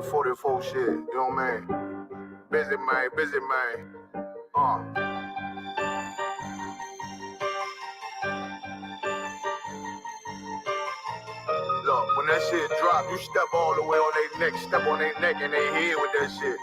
44 shit, you know what I mean? Busy man. Look, when that shit drop, you step all the way on their neck, step on their neck and they head with that shit.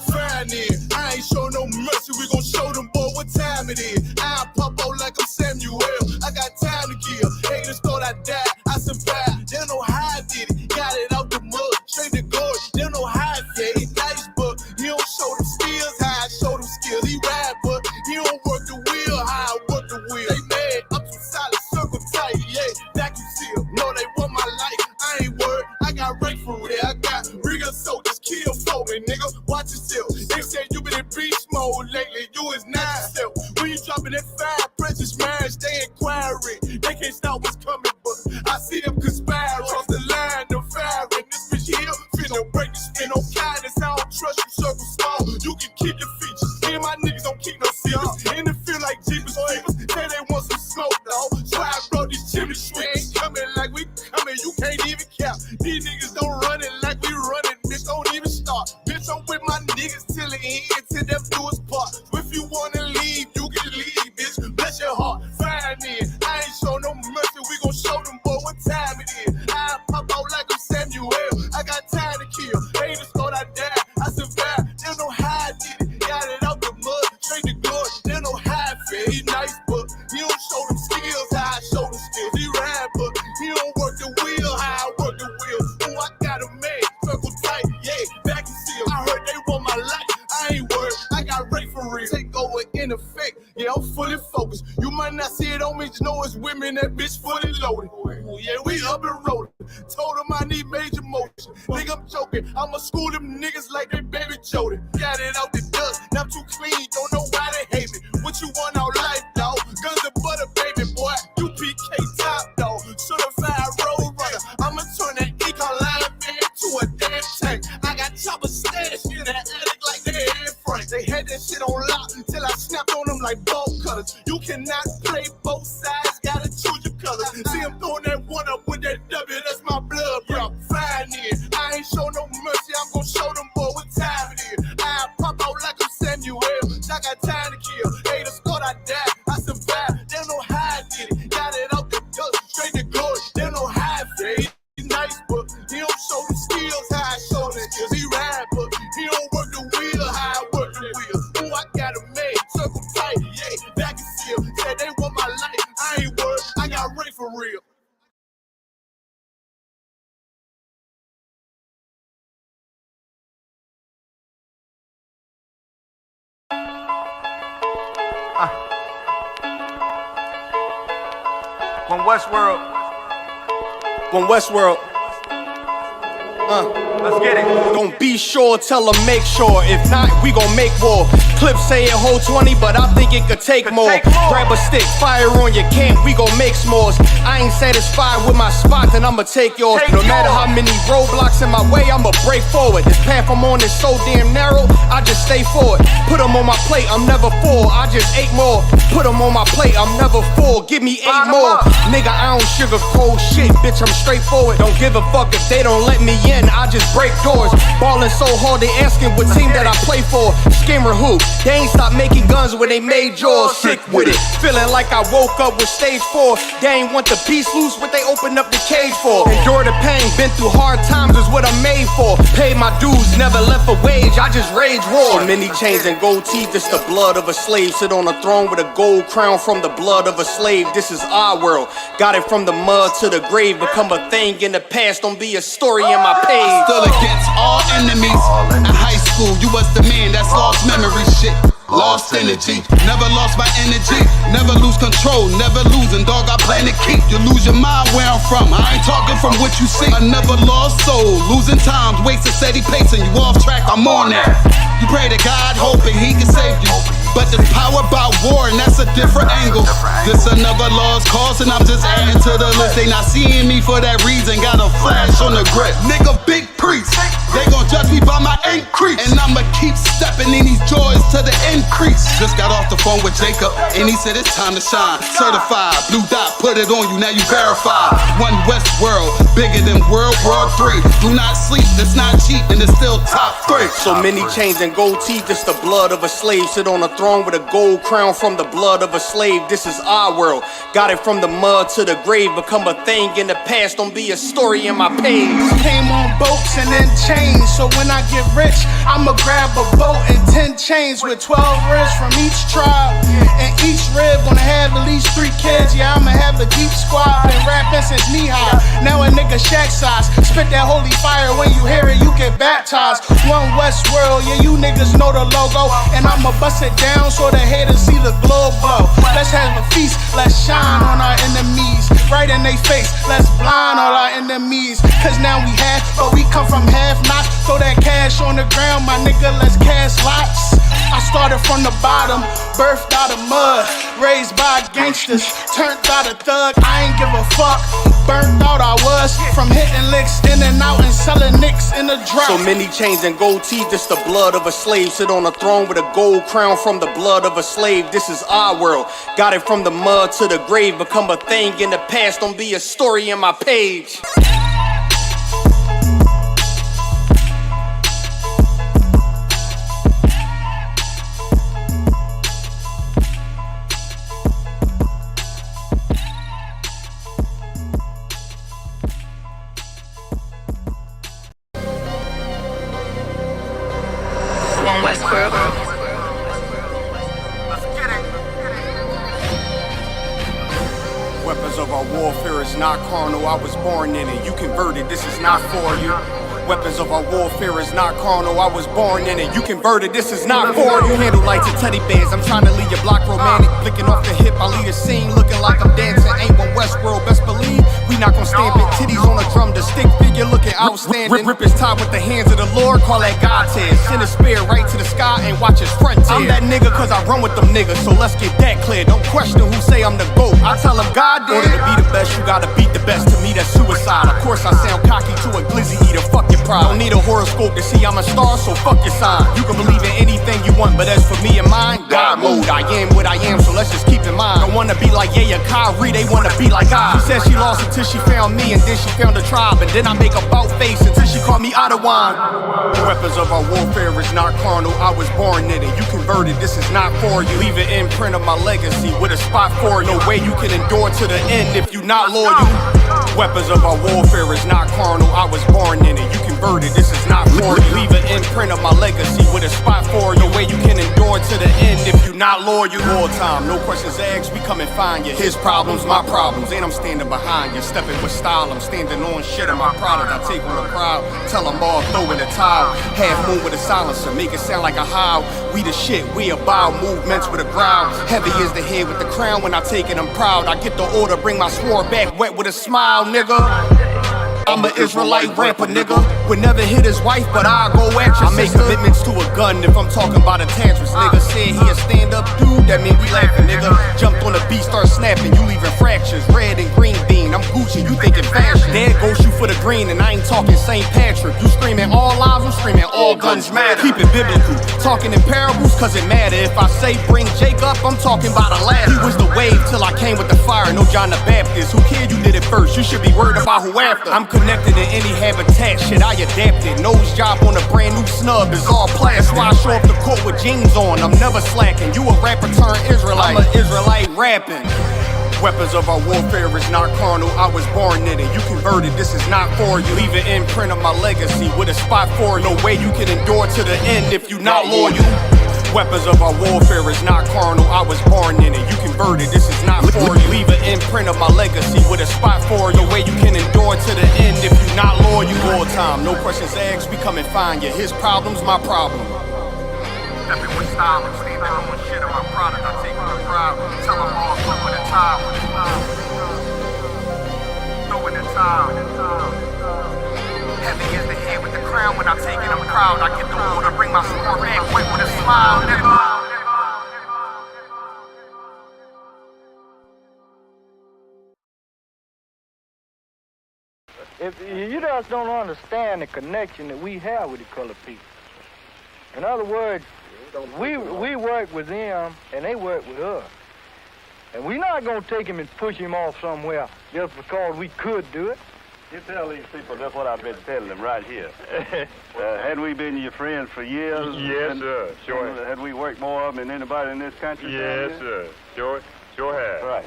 Fine in, I ain't show no mercy, we gon' show them boy what time it is. I pop out like I'm Samuel, I got time to kill. Haters thought I died, I survived. They don't know how I did it, got it out the mud, straight to glory. They don't know how I said it, nice, but he don't show them skills, how I show them skills. He ride, but he don't work the wheel, how I work the wheel. They mad, I'm too solid, circle tight, yeah, vacuum seal. No, they want my life, I ain't worried, I got rank for real. I got real soldiers, kill for me, nigga, watch yourself. They said you been in beast mode lately, you is not yourself. When you dropping that fire, precious marriage, they inquiring. They can't stop what's coming, but I see them conspiring. Cross the line, them firing. This bitch here, finna break the spin. No kindness, I don't trust you, circle small. You can keep your features. Me and my niggas don't keep no secrets. And it feel like Jeepers Creepers. Say they want some smoke, dawg. So I brought these chimney sweets. Coming like we coming, you can't even count. These niggas don't run it like we running, bitch, don't even start. Bitch, I'm with my niggas till the end, till them do us part. If you wanna leave, you can leave, bitch. Bless your heart, fine in. I ain't show no mercy, we gon' show them boy what time it is. I pop out like I'm Samuel, I got time to kill. Haters thought I died, I survived. They don't know how I did it, got it out the mud, straight to glory. They don't know how I feel. He nice, but he don't show them skills, how I show them skills. He ride, but he don't work the wheel, how I work the wheel. Oh, I got a man, circle tight, yeah, vacuum seal. I heard they want my life, I ain't worried, I got rate for real. Take over in effect, yeah, I'm fully focused. You might not see it on me, just know it's women, that bitch fully loaded. Ooh, yeah, we up and rolling. Told them I need major motion. Think I'm joking, I'ma school them niggas like they baby Jody. Got it out the dust, now I'm too clean, don't know why they hate me. What you want out life, dawg? Guns and butter, baby boy. UPK top, dawg. Certified road runner. I'ma turn that econ line into a damn tank. I got choppers stashed in that attic like they Anne Frank. They had that shit on lock until I snapped on them like bolt cutters. You cannot play both sides, gotta choose your colors. See, I'm throwing that one up with that W, that's my blood, bro. Fine in. I ain't show no mercy, I'm gon' show them boy what time it is. I pop out like I'm Samuel, I got time to kill. Haters thought I died, I survived. They don't know how I did it, got it out the dust, straight to glory. They don't know how I feel. He's nice, but he don't show the skills, how I show the skills. He ride, but he don't work the wheel, how I work the wheel. Ooh, I got a man, circle tight, yeah, vacuum seal. Said they want my life, I ain't worried, I got rate for real. When Westworld, let's get it. Don't be sure, tell them make sure. If not, we gon' make war. Clips say it hold 20, but I think it could take more. Grab a stick, fire on your camp, we gon' make s'mores. I ain't satisfied with my spot, then I'ma take yours. No matter how many roadblocks in my way, I'ma break forward. This path I'm on is so damn narrow, I just stay forward. Put them on my plate, I'm never full, I just ate more. Put them on my plate, I'm never full, give me 8 more. Nigga, I don't sugarcoat shit, bitch, I'm straightforward. Don't give a fuck if they don't let me in, I just break doors. Ballin' so hard, they asking what team that I play for. Skimmer who? They ain't stopped making guns when they made yours. Sick with it, feeling like I woke up with stage 4. They ain't want the piece loose, what they opened up the cage for. Endure the pain, been through hard times is what I'm made for. Paid my dues, never left a wage, I just rage war. So many chains and gold teeth, it's the blood of a slave. Sit on a throne with a gold crown from the blood of a slave. This is our world, got it from the mud to the grave. Become a thing in the past, don't be a story in my page. Still against all enemies. In high school, you was the man that's lost memory shit. Lost energy, never lost my energy. Never lose control, never losing, dog, I plan to keep. You lose your mind where I'm from, I ain't talking from what you see. I never lost soul, losing times, wasting steady pace, and you off track, I'm on that. You pray to God, hoping he can save you. But there's power by war, and that's a different angle. This another lost cause, and I'm just adding to the list. They not seeing me for that reason. Got a flash on the grip. Nigga, big priest. They gon' judge me by my increase. And I'ma keep stepping in these joys to the increase. Just got off the phone with Jacob, and he said it's time to shine. Certified, blue dot, put it on you, now you verified. One West world, bigger than World War III. Do not sleep, it's not cheap, and it's still top 3. So many chains and gold teeth, it's the blood of a slave. Sit on a throne with a gold crown from the blood of a slave. This is our world, got it from the mud to the grave. Become a thing in the past, don't be a story in my page. Came on boats and then chains, so when I get rich, I'ma grab a boat and 10 chains with 12 ribs from each tribe. And each rib gonna have at least 3 kids. Yeah, I'ma have a deep squad. Been rapping since knee high. Now a nigga shack size. Spit that holy fire, when you hear it, you get baptized. One West world, yeah, you niggas know the logo. And I'ma bust it down so the haters see the glow glow. Let's have a feast, let's shine on our enemies. Right in they face, let's blind all our enemies. Cause now we half, but we come from half knots. Throw that cash on the ground, my nigga, let's cast lots. I started from the bottom, birthed out of mud, raised by gangsters, turned out a thug. I ain't give a fuck, burnt out I was, from hitting licks in and out and selling nicks in the drop. So many chains and gold teeth, it's the blood of a slave. Sit on a throne with a gold crown from the blood of a slave. This is our world, got it from the mud to the grave. Become a thing in the past, don't be a story in my page. One West World. Weapons of our warfare is not carnal, I was born in it. You converted, this is not for you. Weapons of our warfare is not carnal, I was born in it. You converted, this is not for you. Handle lights and teddy bears, I'm trying to leave your block romantic. Flicking off the hip, I leave a scene looking like I'm dancing. Ain't one Westworld, best believe we not gon' stand big titties on a drum. The stick figure looking outstanding. Rip his top with the hands of the Lord, call that God tears. Send a spear right to the sky and watch his front tear. I'm that nigga cause I run with them niggas, so let's get that clear. Don't question who say I'm the GOAT, I tell them God did. In order to be the best, you gotta beat the best. To me that's suicide. Of course I sound cocky to a glizzy eater, fuck your pride. Don't need a horoscope to see I'm a star, so fuck your sign. You can believe in anything you want, but as for me and mine, God mode. I am what I am, so let's just keep in mind. Don't wanna be like yeah, Kyrie, they wanna be like I. She said she lost until she found me, and then she found a tribe, and then I make a bout face until she called me out of wine. Weapons of our warfare is not carnal, I was born in it. You converted, this is not for you. Leave an imprint of my legacy with a spot for you. No way you can endure to the end if you not loyal. Weapons of our warfare is not carnal, I was born in it. You converted, this is not for you. Leave an imprint of my legacy with a spot for you. No way you can endure to the end if you not loyal. All time, no questions asked, we come and find you. His problems, my problems, and I'm standing behind you. Stepping with style, I'm standing on shit in my product. I take on the crowd, tell them all, throw in the towel. Half moon with a silencer, make it sound like a howl. We the shit, we about movements with a growl. Heavy is the head with the crown, when I take it I'm proud. I get the order, bring my sword back wet with a smile, nigga. I'm an Israelite rapper, nigga. Would never hit his wife, but I'll go at you. I make commitments to a gun if I'm talking about attachments. Nigga said he a stand-up dude, that mean we laughing, nigga. Jumped on the beat, start snapping, you leaving fractures. Red and green bean, I'm Gucci, you thinking fashion. Dad go shoot for the green, and I ain't talking St. Patrick. You screaming all lives, I'm screaming all guns matter. Keep it biblical, talking in parables, cause it matter. If I say bring Jacob, I'm talking about a ladder. He was the wave till I came with the fire, no John the Baptist. Who cared you did it first? You should be worried about who after. I'm connected in any habitat, shit I adapted. Nose job on a brand new snub is all plastic. That's why I show up the court with jeans on, I'm never slacking. You a rapper turned Israelite, I'm an Israelite rapping. Weapons of our warfare is not carnal, I was born in it. You converted, this is not for you. Leave an imprint of my legacy with a spot for you. No way you can endure to the end if you not loyal. Weapons of our warfare is not carnal, I was born in it. You converted, this is not for you. Leave an imprint of my legacy with a spot for you. No way you can endure to the end if you not loyal. All time, no questions asked, we come and find you. His problems, my problem. Stepping with style, I'm standing on shit in my product. I take on the crowd, tell them all, throw in the towel. Throw in the towel. Heavy is the head with the crown, when I take it I'm proud. I get the order, bring my sword back, wait with a smile, nigga. if you just don't understand the connection that we have with the colored people. In other words, we work with them and they work with us. And we're not going to take him and push him off somewhere just because we could do it. You tell these people that's what I've been telling them right here. Had we been your friends for years? Yes, sir. Sure. Had we worked more of them than anybody in this country? Yes, sir. Sure have. Right.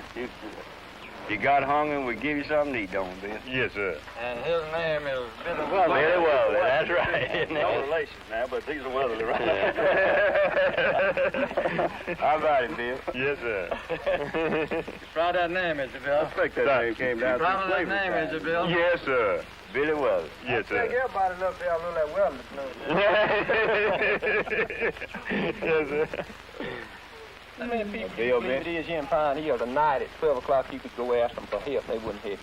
You got hungry, we give you something to eat, don't we, Bill? Yes, sir. And his name is Billy Weatherly. Billy Weatherly, that's right. No relation now, but he's a Weatherly, right? How about him, Bill? Yes, sir. Proud of that name, is it, Bill? I expect that name came down Proud of through that name, is it, Bill? Yes, sir. Billy Weatherly. Yes, I think sir. everybody up there look like Weatherly. Yes, sir. How many people Bill, believe it is here in Pine Hill tonight at 12 o'clock you could go ask them for help, they wouldn't help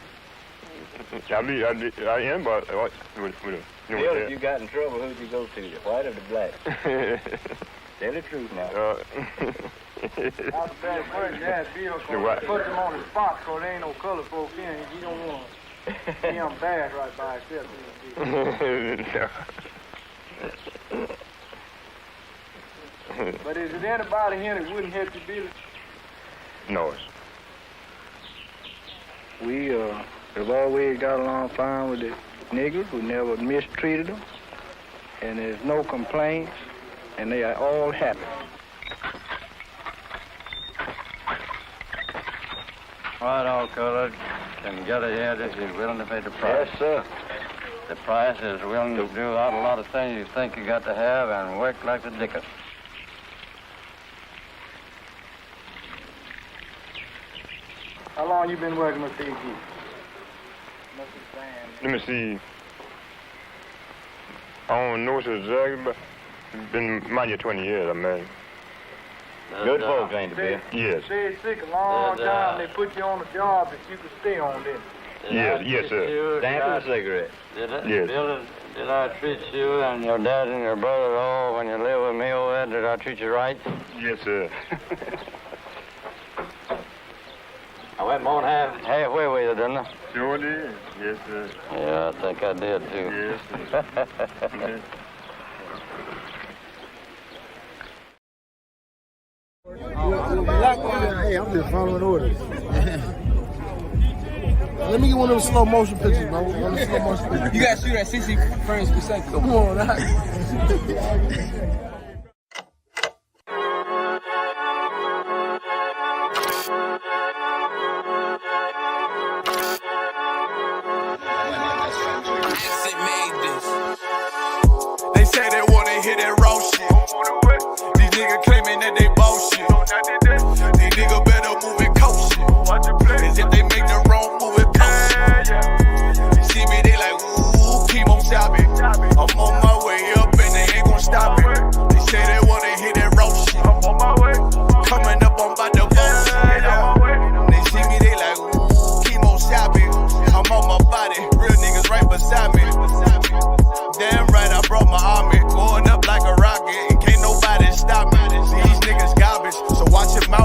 you? I am, but what? Bill, if you got in trouble, who'd you go to, the white or the black? Tell the truth now. That's the best word you had, Bill, because put them on the spot because there ain't no color folks in. You don't want to be embarrassed right by yourself. But is there anybody here that wouldn't help you, Billy? No. We have always got along fine with the niggers. We never mistreated them. And there's no complaints. And they are all happy. Right, all colored. Can get ahead if you're willing to pay the price. Yes, sir. The price is willing to do out a lot of things you think you got to have and work like the dickens. How long you been working with PG? Let me see. I don't know so exactly, but it's been mighty 20 years, I mean. Good folks, ain't it, Bill? Yes. Stayed sick a long time. They put you on a job that you could stay on, didn't they? Yes, sir. Stand for a cigarette. Yes. Did I treat you and your dad and your brother at all when you lived with me over there? Did I treat you right? Yes, sir. I went more than halfway with you, didn't I? Sure did. Yes, sir. Yeah, I think I did, too. Yes, sir. Hey, I'm just following orders. Let me get one of those slow motion pictures, bro. One of the slow motion pictures. You gotta shoot at 60 frames per second. Come on, now. They say they wanna hear that raw shit. These niggas claiming that they bullshit. These niggas better move it cautious. Cause if they make the wrong move, it post. You see me, they like, ooh, keep on shopping. I'm on my way up and they ain't gon' stop it. They say they wanna hear that raw shit. Coming up, I'm about to bust. They see me, they like, ooh, keep on shopping. I'm on my body, real niggas right beside me. Damn right, I brought my army. Going up like a rocket, and can't nobody stop me. These niggas garbage, so watch your mouth.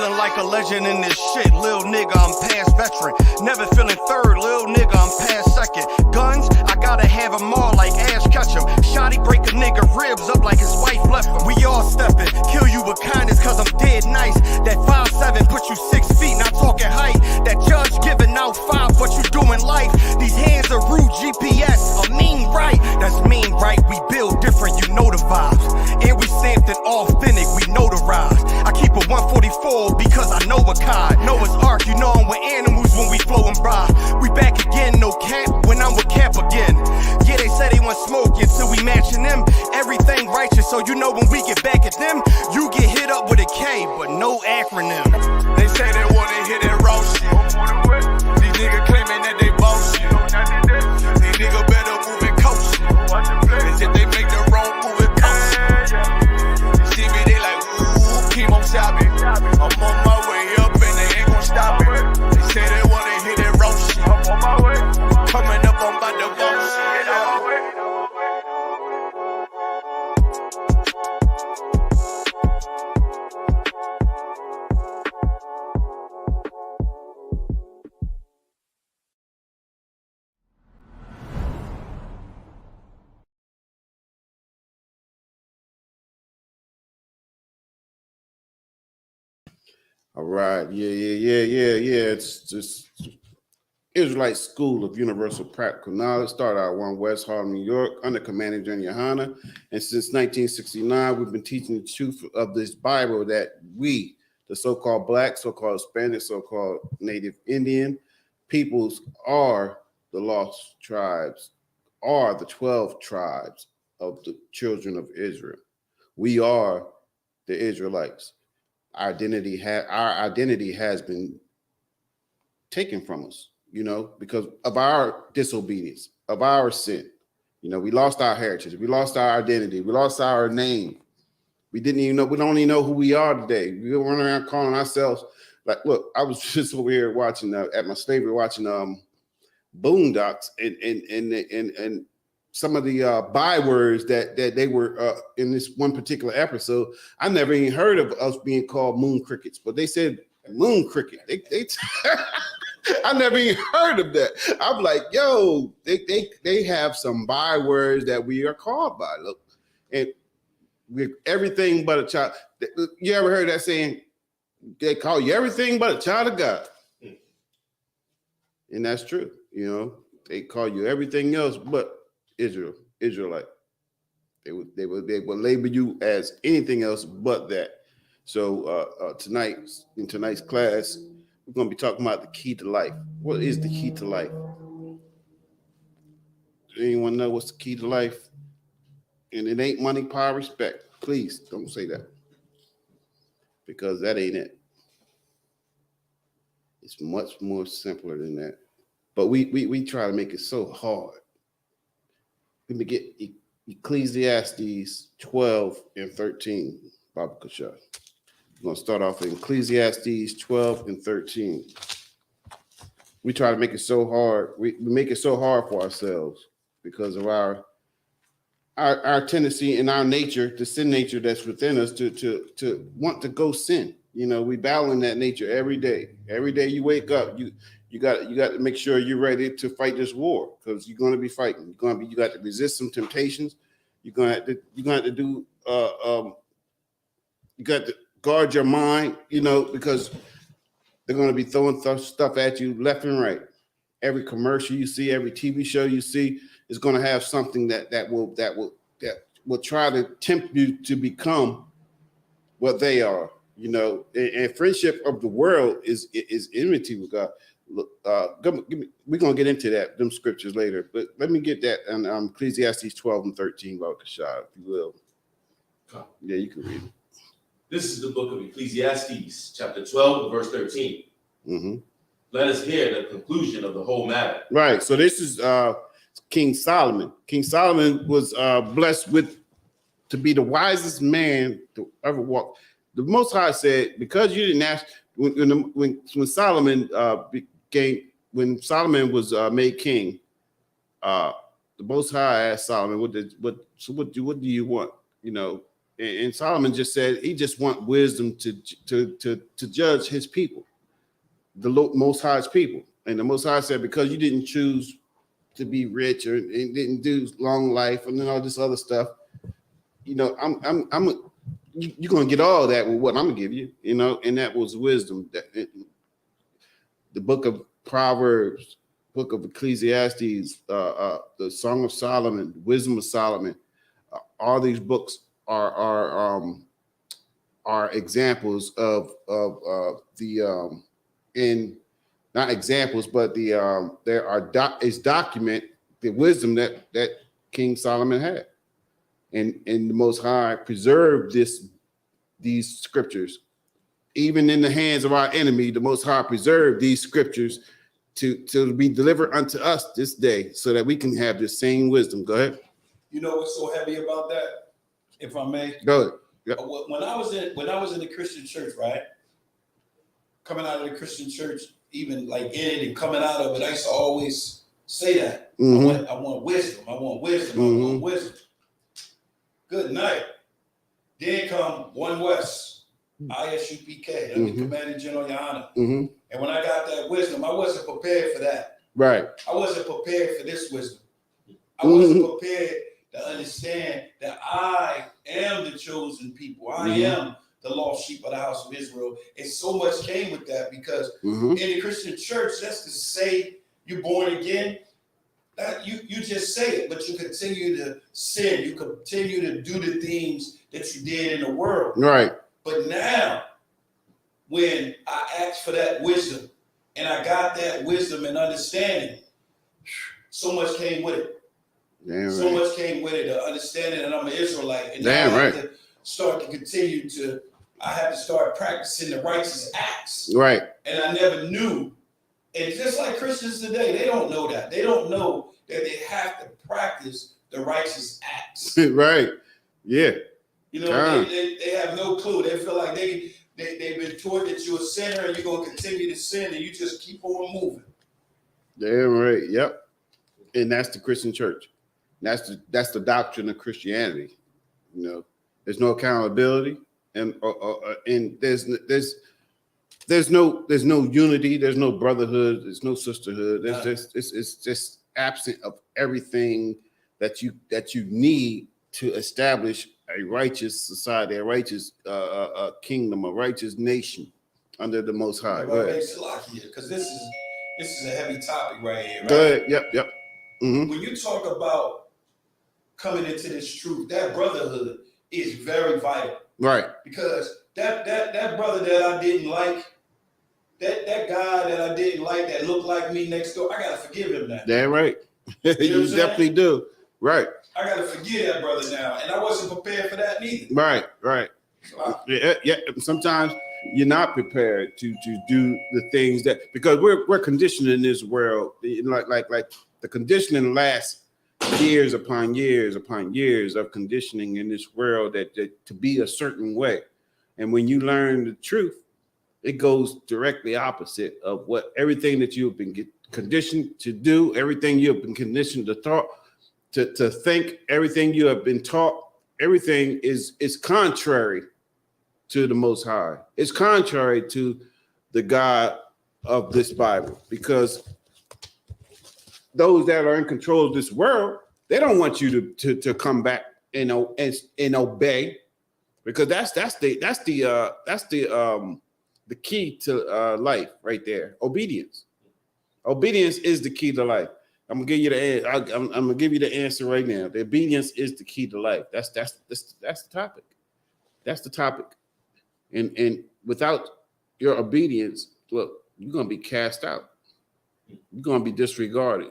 feeling like a legend in this shit. Lil nigga, I'm past veteran. Never feeling third, lil nigga, I'm past second. Guns, I gotta have them all like Ash Ketchum. Shotty break a nigga ribs up like his wife left him. We all stepping, kill you with kindness cause I'm dead nice. That 5'7" put you 6 feet, not talking height. That judge giving out 5, what you doing life. These hands are rude GPS, a mean right. That's mean right, we build different, you know the vibes. And we stamped it authentic, we notarized. I keep a 144 because I know a cod. Noah's Ark, you know I'm with animals when we flowing by. We back again, no cap, when I'm with Cap again. Yeah, they say they want smoke until we matching them. Everything righteous, so you know when we get back at them, you get hit up with a K, but no acronym. They say they wanna hear that raw shit. These niggas claiming that they boss shit. These niggas better move and coach shit. Cause if they make the wrong move, it cost shit. You see me, they like, ooh, chemo shopping. I'm on my way up and they ain't gon' stop it. They say they wanna hear that raw shit. Coming up, I'm about to boss shit. All right. Yeah. It's just Israelite School of Universal Practical Knowledge. Started out one West Harlem, New York, under Commander General Hanna. And since 1969, we've been teaching the truth of this Bible that we, the so-called Black, so-called Hispanic, so-called Native Indian peoples, are the lost tribes, are the 12 tribes of the children of Israel. We are the Israelites. Our identity has been taken from us, because of our disobedience, of our sin. We lost our heritage, we lost our identity, we lost our name. We don't even know who we are today. We run around calling ourselves like, look, I was just over here watching at my slavery, watching Boondocks and some of the bywords that they were in this one particular episode. I never even heard of us being called moon crickets, but they said moon cricket. They I never even heard of that. I'm like, yo, they have some bywords that we are called by. Look, and we're everything but a child. You ever heard that saying? They call you everything but a child of God, and that's true. They call you everything else but Israelite. They would label you as anything else but that. So in tonight's class, we're going to be talking about the key to life. What is the key to life? Does anyone know what's the key to life? And it ain't money, power, respect. Please don't say that, because that ain't it. It's much more simpler than that. But we try to make it so hard. Let me get Ecclesiastes 12 and 13, Baba Kashar. I'm going to start off in Ecclesiastes 12 and 13. We try to make it so hard. We make it so hard for ourselves because of our tendency and our nature, the sin nature that's within us to want to go sin. We battle in that nature every day. Every day you wake up, you got to make sure you're ready to fight this war, because you're going to be fighting. You got to resist some temptations. You're going to have to do. You got to guard your mind, because they're going to be throwing stuff at you left and right. Every commercial you see, every TV show you see is going to have something that will try to tempt you to become what they are. And friendship of the world is enmity with God. Look, we're gonna get into them scriptures later, but let me get that in Ecclesiastes 12 and 13, Baruch Kashab, if you will. Yeah, you can read it. This is the book of Ecclesiastes, chapter 12, verse 13. Mm-hmm. Let us hear the conclusion of the whole matter. Right. So this is King Solomon. King Solomon was blessed to be the wisest man to ever walk. The Most High said, because you didn't ask, when Solomon when Solomon was made king, the Most High asked Solomon, what do you want? And Solomon just said he just want wisdom to judge his people, the Most High's people. And the Most High said, because you didn't choose to be rich or and didn't do long life and then all this other stuff, you know, you're gonna get all that with what I'm gonna give you, you know, and that was wisdom. The book of Proverbs, book of Ecclesiastes, the Song of Solomon, Wisdom of Solomon, all these books are examples of the in not examples, but there is document the wisdom that King Solomon had, and the Most High preserved these scriptures, even in the hands of our enemy. The Most High preserved these scriptures to be delivered unto us this day, so that we can have the same wisdom. Go ahead. You know what's so heavy about that, if I may? Go ahead. Yep. When I was in the Christian church, right? Coming out of the Christian church, even like in it and coming out of it, I used to always say that. Mm-hmm. I want wisdom. I want wisdom. Mm-hmm. I want wisdom. Good night. Then come One West, ISUPK, I'm the commanding general, Your Honor. Mm-hmm. And when I got that wisdom, I wasn't prepared for that. Right. I wasn't prepared for this wisdom. I wasn't prepared to understand that I am the chosen people. I am the lost sheep of the house of Israel. And so much came with that, because in the Christian church, that's to say you're born again. That you just say it, but you continue to sin. You continue to do the things that you did in the world. Right. But now, when I asked for that wisdom and I got that wisdom and understanding, so much came with it. Damn so right. much came with it, the understanding that I'm an Israelite. And Damn now I have right. to start to continue to, I have to start practicing the righteous acts. Right. And I never knew. And just like Christians today, they don't know that. They don't know that they have to practice the righteous acts. Right. Yeah. You know, they have no clue. They feel like they've been taught that you're a sinner and you're going to continue to sin, and you just keep on moving. Damn right. Yep. And that's the Christian church. That's the doctrine of Christianity. You know, there's no accountability, and there's no unity. There's no brotherhood. There's no sisterhood. It's just absent of everything that you need to establish a righteous society, a righteous kingdom, a righteous nation under the Most High. Because this is a heavy topic right here. Right? Go ahead. Yep. Mm-hmm. When you talk about coming into this truth, that brotherhood is very vital. Right. Because that brother that I didn't like, that guy that I didn't like that looked like me next door, I gotta forgive him now. Damn right. You definitely do. Right. I gotta forgive that brother now, and I wasn't prepared for that neither. Right. Yeah. Sometimes you're not prepared to do the things that, because we're conditioned in this world, like the conditioning lasts years upon years upon years of conditioning in this world that to be a certain way, and when you learn the truth, it goes directly opposite of what everything that you've been conditioned to do, everything you've been conditioned to think, everything you have been taught, everything is contrary to the Most High. It's contrary to the God of this Bible, because those that are in control of this world, they don't want you to come back and obey, because that's the key to life right there. Obedience is the key to life. I'm gonna give you I'm gonna give you the answer right now. The obedience is the key to life. That's the topic. That's the topic. And without your obedience, look, you're gonna be cast out. You're gonna be disregarded.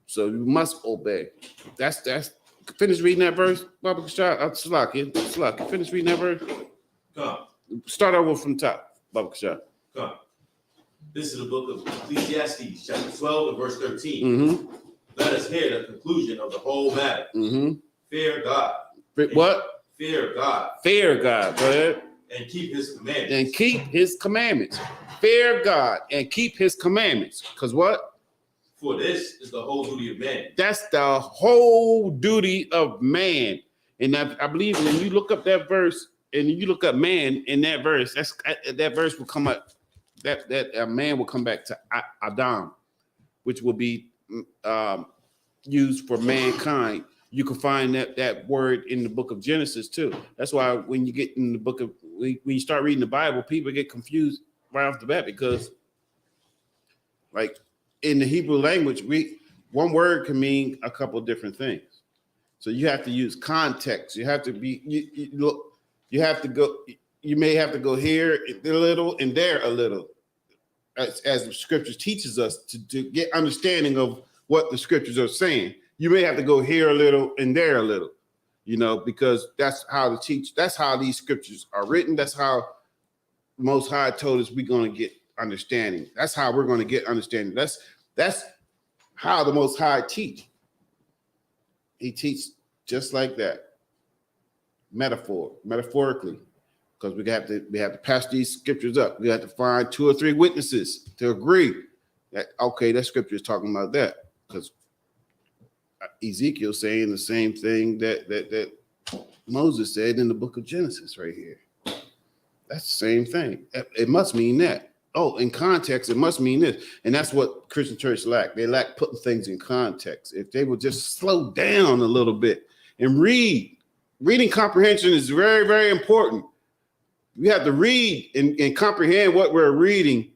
So you must obey. That's finish reading that verse, Baba Kashad. Salaki. Finish reading that verse. Come. Start over from top, Baba Kashad. Come. This is the book of Ecclesiastes, chapter 12 and verse 13. Mm-hmm. Let us hear the conclusion of the whole matter. Mm-hmm. Fear God. What? Fear God. Fear God. Go ahead. And keep his commandments. And keep his commandments. Fear God and keep his commandments. Because what? For this is the whole duty of man. That's the whole duty of man. And I believe when you look up that verse and you look up man in that verse, that verse will come up. That man will come back to Adam, which will be used for mankind. You can find that word in the book of Genesis too. That's why when you get in the book of when you start reading the Bible, people get confused right off the bat because, like in the Hebrew language, one word can mean a couple of different things. So you have to use context. You have to be you have to go. You may have to go here a little and there a little, as the scriptures teaches us to get understanding of what the scriptures are saying. You may have to go here a little and there a little, because that's how that's how these scriptures are written. That's how Most High told us we're going to get understanding. That's how we're going to get understanding. That's how the Most High teach. He teaches just like that, metaphorically, because we have to pass these scriptures up. We have to find 2 or 3 witnesses to agree that that scripture is talking about that, because Ezekiel saying the same thing that Moses said in the book of Genesis right here. That's the same thing. It must mean that. Oh, in context, it must mean this. And that's what Christian church lack. They lack putting things in context. If they would just slow down a little bit and reading comprehension is very, very important. We have to read and comprehend what we're reading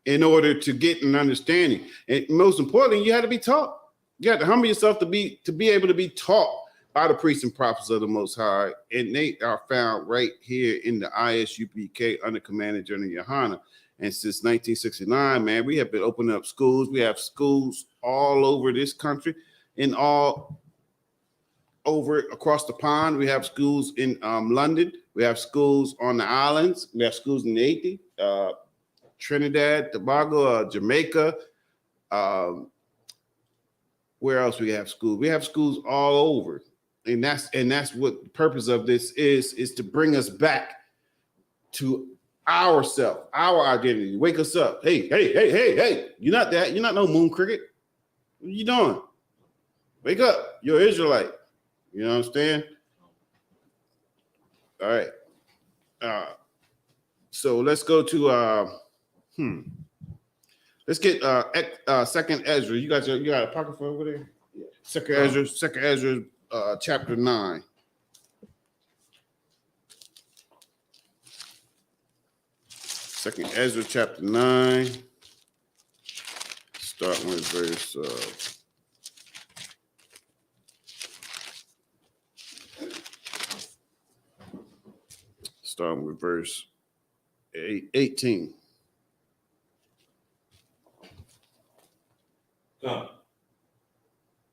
in order to get an understanding. And most importantly, you have to be taught. You have to humble yourself to be able to be taught by the priests and prophets of the Most High. And they are found right here in the ISUPK under Commander General Yohana. And since 1969, man, we have been opening up schools. We have schools all over this country and all over across the pond. We have schools in London. We have schools on the islands. We have schools in Haiti, Trinidad, Tobago, Jamaica. Where else we have schools? We have schools all over. And that's what the purpose of this is to bring us back to ourself, our identity. Wake us up. Hey. You're not that. You're not no moon cricket. What are you doing? Wake up. You're an Israelite. You know what I'm saying? All right. So let's go to let's get Second Ezra. You got a pocket for over there? Yeah. Second Ezra, chapter 9. Second Ezra chapter 9. Starting with verse starting with verse 18. Come.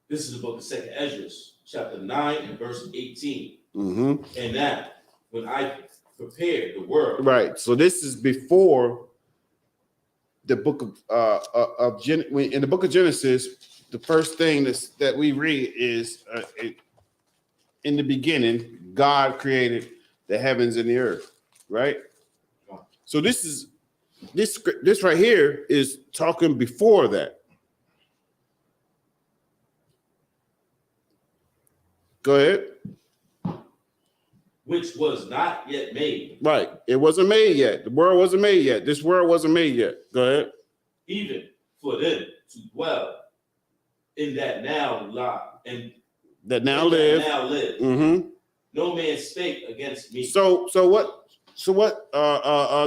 This is the book of Second Ezra, chapter 9 and verse 18. Mm-hmm. And now, when I prepared the word. Right. So this is before the book of in the book of Genesis. The first thing that we read is in the beginning, God created the heavens and the earth. Right. So this right here is talking before that. Go ahead. Which was not yet made. Right. It wasn't made yet. The world wasn't made yet. This world wasn't made yet. Go ahead. Even for them to dwell in that now lie and that now live. Mm-hmm. No man spake against me. So what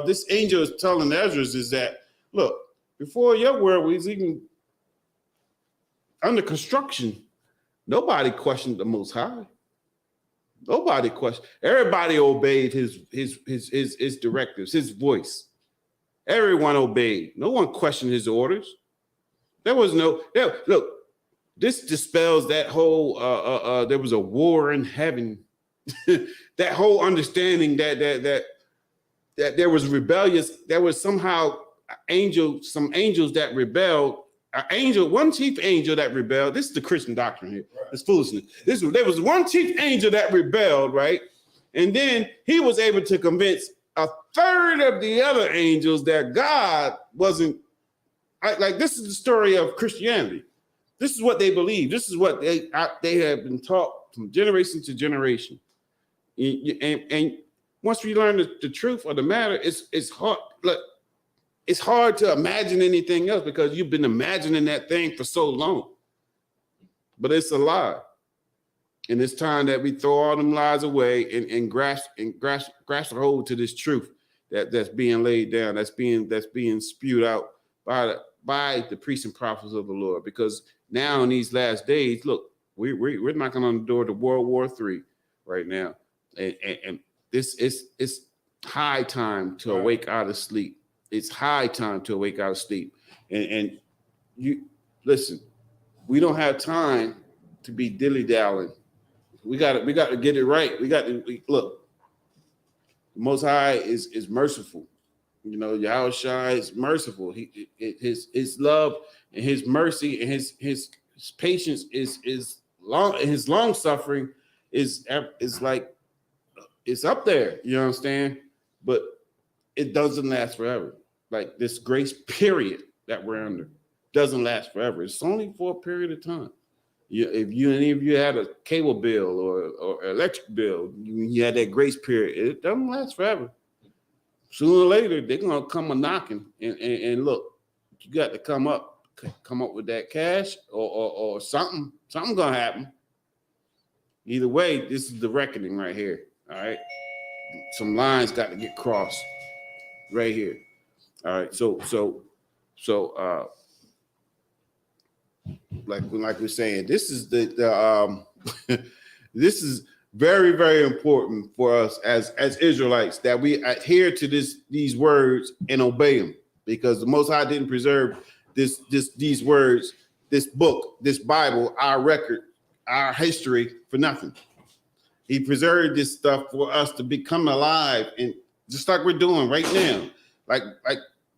this angel is telling Ezra is that, look, before your world was even under construction, nobody questioned the Most High. Nobody questioned. Everybody obeyed his directives, his voice. Everyone obeyed. No one questioned his orders. There was no. Look, this dispels that whole. There was a war in heaven. That whole understanding that there was rebellious. There was somehow some angels that rebelled. One chief angel that rebelled. This is the Christian doctrine here. Right. It's foolishness. There was one chief angel that rebelled, right? And then he was able to convince a third of the other angels that God wasn't like. This is the story of Christianity. This is what they believe. This is what they have been taught from generation to generation. And once we learn the truth of the matter, it's hard. Look, it's hard to imagine anything else because you've been imagining that thing for so long. But it's a lie. And it's time that we throw all them lies away and grasp a hold to this truth that's being laid down, that's being spewed out by the priests and prophets of the Lord. Because now in these last days, look, we're knocking on the door to World War III right now. And this it's high time to awake out of sleep. It's high time to awake out of sleep. And you listen, we don't have time to be dilly-dallying. We got to get it right. Look. The Most High is merciful. You know, Yahushua is merciful. His love and his mercy and his patience is long. His long suffering is like it's up there. You understand? But it doesn't last forever. Like this grace period that we're under doesn't last forever. It's only for a period of time. If any of you had a cable bill or electric bill, you had that grace period. It doesn't last forever. Sooner or later, they're gonna come a knocking, and look, you got to come up with that cash or something. Something's gonna happen. Either way, this is the reckoning right here. All right, some lines got to get crossed right here. All right, so like we're saying, this is the this is very, very important for us as Israelites that we adhere to these words and obey them, because the Most High didn't preserve these words, this book, this Bible, our record, our history for nothing. He preserved this stuff for us to become alive, and just like we're doing right now, like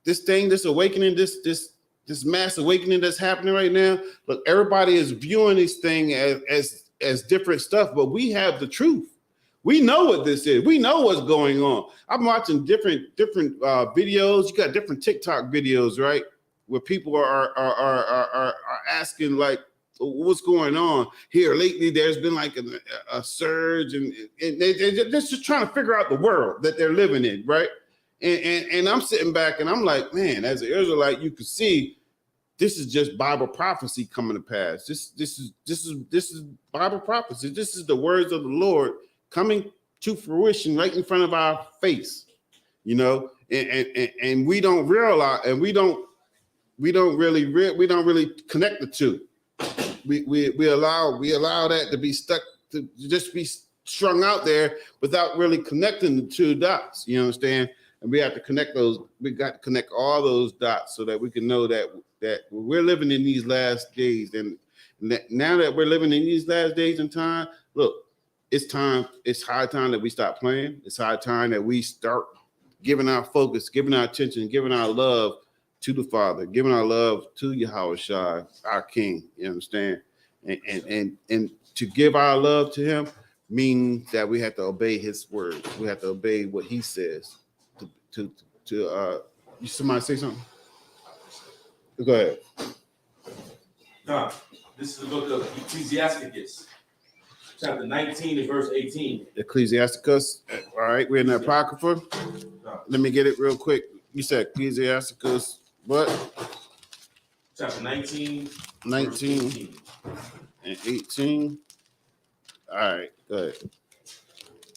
this thing, this awakening, this mass awakening that's happening right now. Look, everybody is viewing this thing as different stuff, but we have the truth. We know what this is. We know what's going on. I'm watching different videos. You got different TikTok videos, right, where people are asking like, what's going on here lately? There's been like a surge, and they're just trying to figure out the world that they're living in, right? And I'm sitting back and I'm like, man, as an Israelite, you can see this is just Bible prophecy coming to pass. This is Bible prophecy. This is the words of the Lord coming to fruition right in front of our face, you know. And we don't realize, and we don't really connect the two. We allow that to be stuck, to just be strung out there without really connecting the two dots. You understand? And we have to connect those. We got to connect all those dots so that we can know that we're living in these last days. And now that we're living in these last days in time, look, it's time. It's high time that we stop playing. It's high time that we start giving our focus, giving our attention, giving our love to the Father, giving our love to Yahushua, our King. You understand? And to give our love to Him means that we have to obey His words. We have to obey what He says. Somebody say something? Go ahead. This is the book of Ecclesiasticus, chapter 19 and verse 18. Ecclesiasticus. All right, we're in the Apocrypha. Let me get it real quick. You said Ecclesiasticus, what? Chapter 19 and 18. All right, go ahead.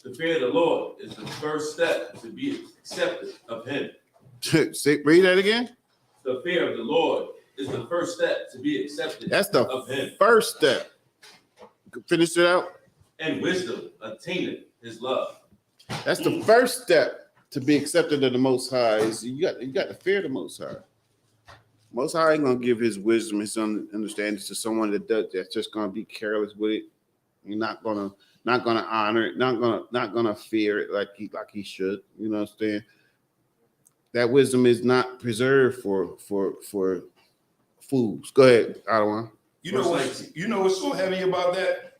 The fear of the Lord is the first step to be accepted of Him. Read that again. The fear of the Lord is the first step to be accepted That's the of Him. First step. Finish it out. And wisdom attaineth His love. That's the first step to be accepted of the Most High. Is you got to fear the Most High. Most High ain't gonna give His wisdom, His understanding to someone that's just gonna be careless with it. You're not gonna honor it, not gonna fear it like he should. You know what I'm saying? That wisdom is not preserved for fools. Go ahead, Adawan. You know what's so heavy about that?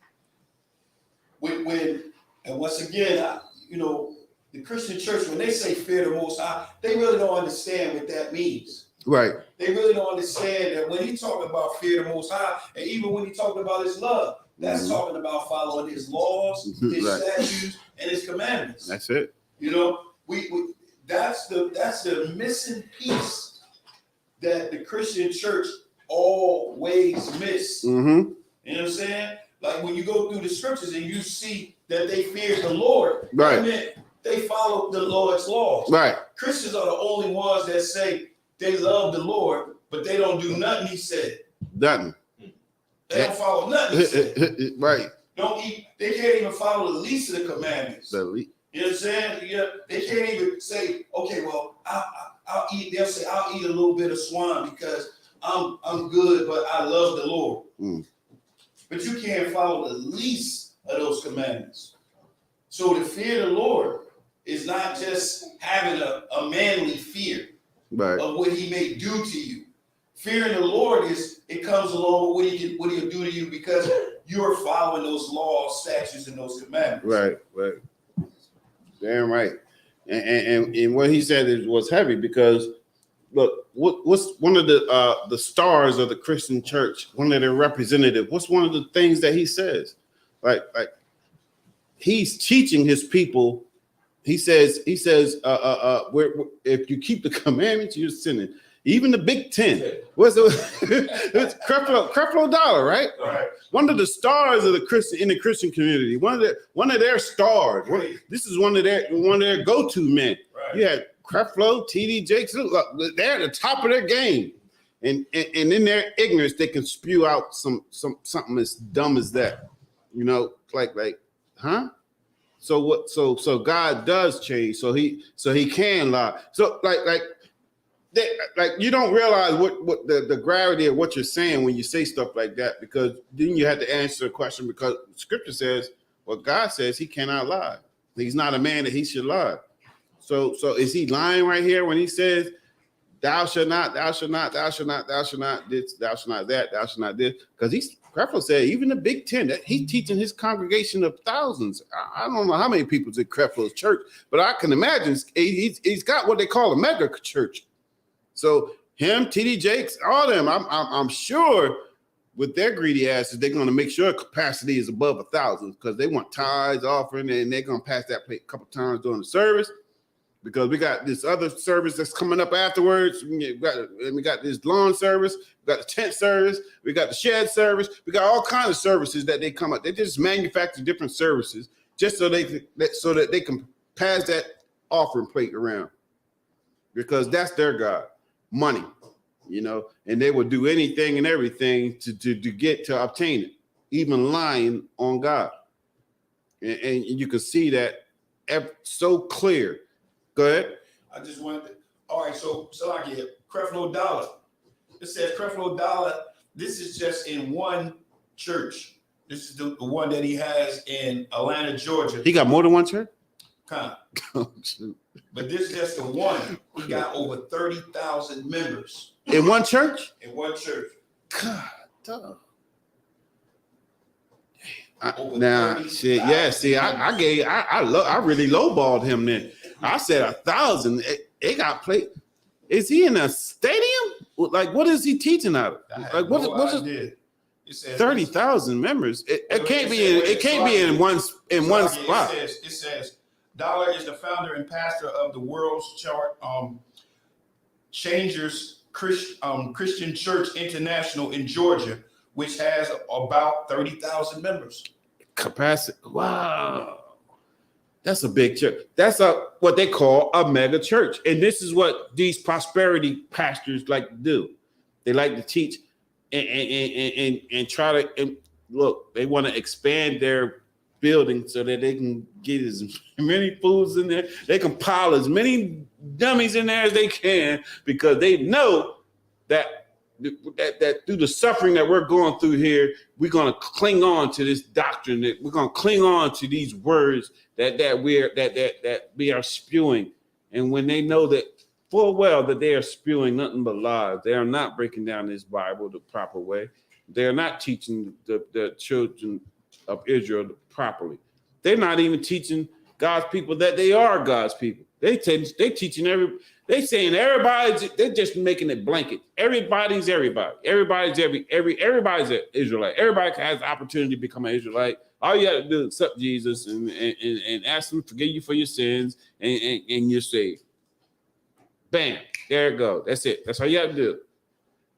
When and once again, the Christian church, when they say fear the Most High, they really don't understand what that means. Right. They really don't understand that when he talking about fear the Most High, and even when he talking about His love, That's talking about following his laws, his Right. statutes, and his commandments. That's it. You know, we that's the missing piece that the Christian church always miss. You know what I'm saying? Like when you go through the scriptures and you see that they fear the Lord, Right. that meant they follow the Lord's laws. Right. Christians are the only ones that say they love the Lord, but they don't do nothing he said. Nothing. They don't follow nothing he said. Right. They can't even follow the least of the commandments. The You know what I'm saying? Yeah, they can't even say, okay, well, I'll eat. They'll say, I'll eat a little bit of swine because I'm good, but I love the Lord. But you can't follow the least of those commandments. So to fear the Lord is not just having a manly fear of what he may do to you. Fearing the Lord it comes along with what he'll do to you because you're following those laws, statutes, and those commandments. Right. Damn right. And what he said was heavy because look, what's one of the stars of the Christian church, one of their representatives, what's one of the things that he says? Like he's teaching his people. He says, if you keep the commandments, you're sinning. Even the Big Ten. What's it's Creflo Dollar, right? Right. One of the stars of the Christian community. One of their stars. This is one of their go-to men. Right. You had Creflo, TD Jakes. They're at the top of their game, and in their ignorance, they can spew out something as dumb as that. You know, like, huh? So what? So God does change. So he can lie. So like you don't realize what the gravity of what you're saying when you say stuff like that, because then you have to answer the question, because scripture says, well, God says he cannot lie. He's not a man that he should lie. So is he lying right here when he says, thou shalt not, thou shalt not, thou shalt not, thou shalt not this, thou shalt not that, thou shalt not this? Because Creflo said even the Big Ten, that he's teaching his congregation of thousands. I don't know how many people's in Creflo's church, but I can imagine he's got what they call a mega church. So him, TD Jakes, all them, I'm sure with their greedy asses, they're going to make sure capacity is above 1,000 because they want tithes, offering, and they're going to pass that plate a couple times during the service, because we got this other service that's coming up afterwards. We got this lawn service, we got the tent service, we got the shed service, we got all kinds of services that they come up. They just manufacture different services just so that they can pass that offering plate around, because that's their God. Money, you know, and they will do anything and everything to obtain it, even lying on God. And you can see that so clear. Go ahead. I just wanted to, all right, so I get Creflo Dollar. It says Creflo Dollar, this is just in one church. This is the one that he has in Atlanta, Georgia. He got more than one church? Kind of. But this is just the one. He got over 30,000 members. In one church? In one church. God, dog. I really lowballed him then. I said 1,000. It got played. Is he in a stadium? Like, what is he teaching out of? Like, what's it? 30,000 members. It can't be in one spot. It says Dollar is the founder and pastor of the World's Changers Christian Church International in Georgia, which has about 30,000 members. Capacity. Wow. That's a big church. That's what they call a mega church. And this is what these prosperity pastors like to do. They like to teach and try to look. They want to expand their building so that they can get as many fools in there. They can pile as many dummies in there as they can, because they know that through the suffering that we're going through here, we're going to cling on to this doctrine, that we're going to cling on to these words that we are spewing. And when they know that full well that they are spewing nothing but lies, they are not breaking down this Bible the proper way. They are not teaching the children of Israel properly. They're not even teaching God's people that they are God's people. They teaching they saying everybody. They're just making it blanket. Everybody's everybody. Everybody's everybody's an Israelite. Everybody has the opportunity to become an Israelite. All you got to do is accept Jesus and ask him to forgive you for your sins, and you're saved. Bam, there it goes. That's it. That's all you have to do.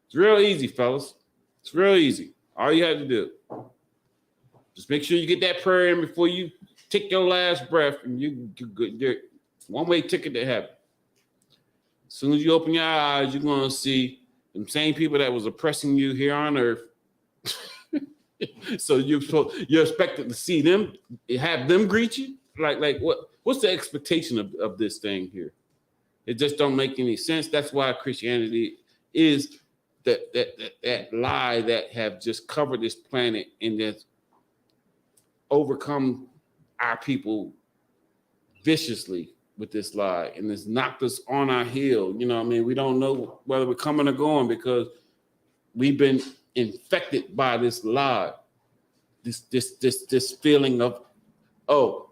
It's real easy, fellas. It's real easy. All you have to do. Just make sure you get that prayer in before you take your last breath, and you're one-way ticket to heaven. As soon as you open your eyes, you're going to see the same people that was oppressing you here on earth. So you're expected to see them, have them greet you? Like what's the expectation of this thing here? It just don't make any sense. That's why Christianity is that lie that have just covered this planet and that's overcome our people viciously with this lie, and it's knocked us on our heel. You know what I mean? We don't know whether we're coming or going because we've been infected by this lie. This feeling of, oh,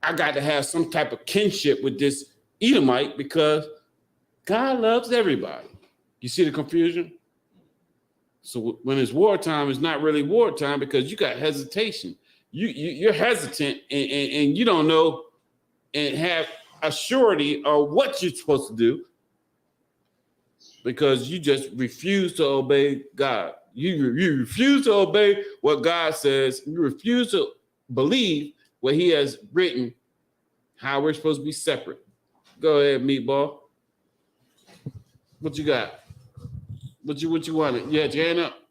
I got to have some type of kinship with this Edomite because God loves everybody. You see the confusion? So when it's wartime, it's not really wartime because you got hesitation. You're hesitant and you don't know and have a surety of what you're supposed to do because you just refuse to obey God. You refuse to obey what God says. You refuse to believe what he has written, how we're supposed to be separate. Go ahead, Meatball. What you got? What you wanted? You had your hand up?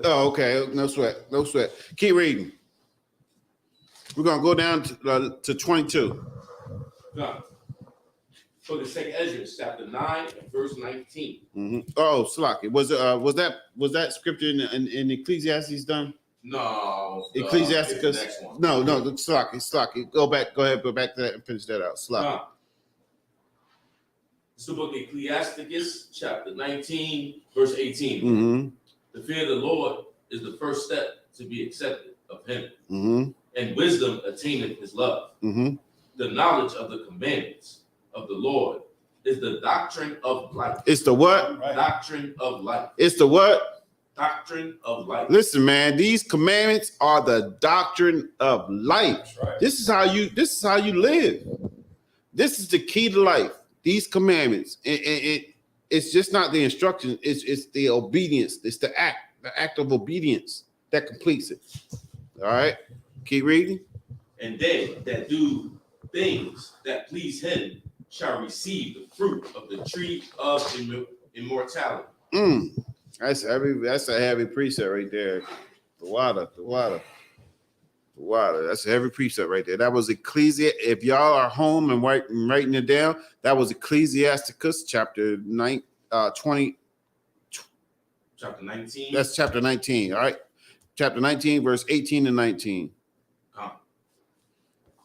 Oh, okay. No sweat. No sweat. Keep reading. We're going to go down to 22. No. So the second Ezra, chapter 9 and verse 19. Mm-hmm. Oh, Slaki. Was that scripture in Ecclesiastes done? No. Ecclesiasticus. The next one. No, Slaki. Go back to that and finish that out. Slaki. No. It's the book of Ecclesiasticus, chapter 19, verse 18. Mm-hmm. The fear of the Lord is the first step to be accepted of him. Mm-hmm. And wisdom attaineth his love. Mm-hmm. The knowledge of the commandments of the Lord is the doctrine of life. It's the what? Doctrine of life. It's the what? Doctrine of life. Listen, man, these commandments are the doctrine of life. Right. This is how you live. This is the key to life. These commandments. It's just not the instruction, it's the obedience. It's the act of obedience that completes it. All right. Keep reading. And they that do things that please him shall receive the fruit of the tree of immortality. That's a heavy precept right there. The water. That's a heavy precept right there. That was Ecclesiastes. If y'all are home and writing it down, that was Ecclesiasticus chapter 20. Chapter 19. That's chapter 19. All right. Chapter 19, verse 18 and 19.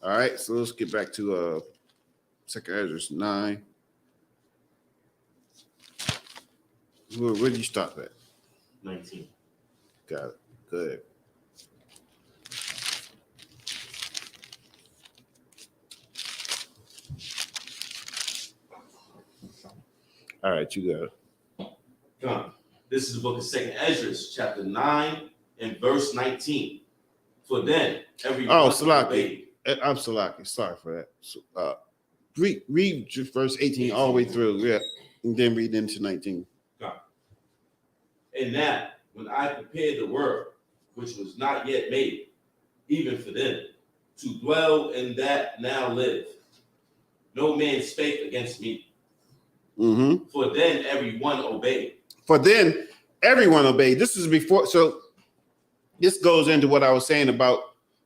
All right, so let's get back to Second Ezra 9. Where did you stop at? 19. Got it. Good. All right, you got it. Come on. This is the book of Second Ezra, chapter 9 and verse 19. For then every Salaki. I'm Salaki. Sorry for that. So, read verse 18 all the way through, yeah, and then read into 19. And that when I prepared the world, which was not yet made, even for them, to dwell in that now live, no man spake against me. Mm-hmm. For then everyone obeyed. This is before. So this goes into what I was saying about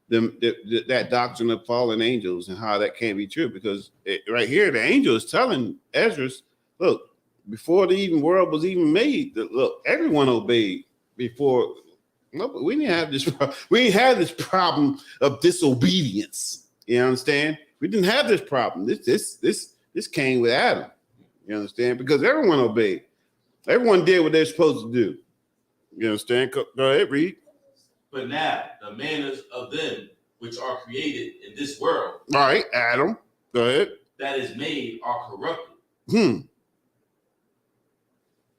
that doctrine of fallen angels and how that can't be true, because right here the angel is telling Ezra, look, before the world was even made, look, everyone obeyed before. No, but we didn't have this. We didn't have this problem of disobedience. You understand? We didn't have this problem. This came with Adam. You understand? Because everyone obeyed. Everyone did what they're supposed to do. You understand? Go ahead, read. But now the manners of them which are created in this world. All right, Adam, go ahead. That is made are corrupted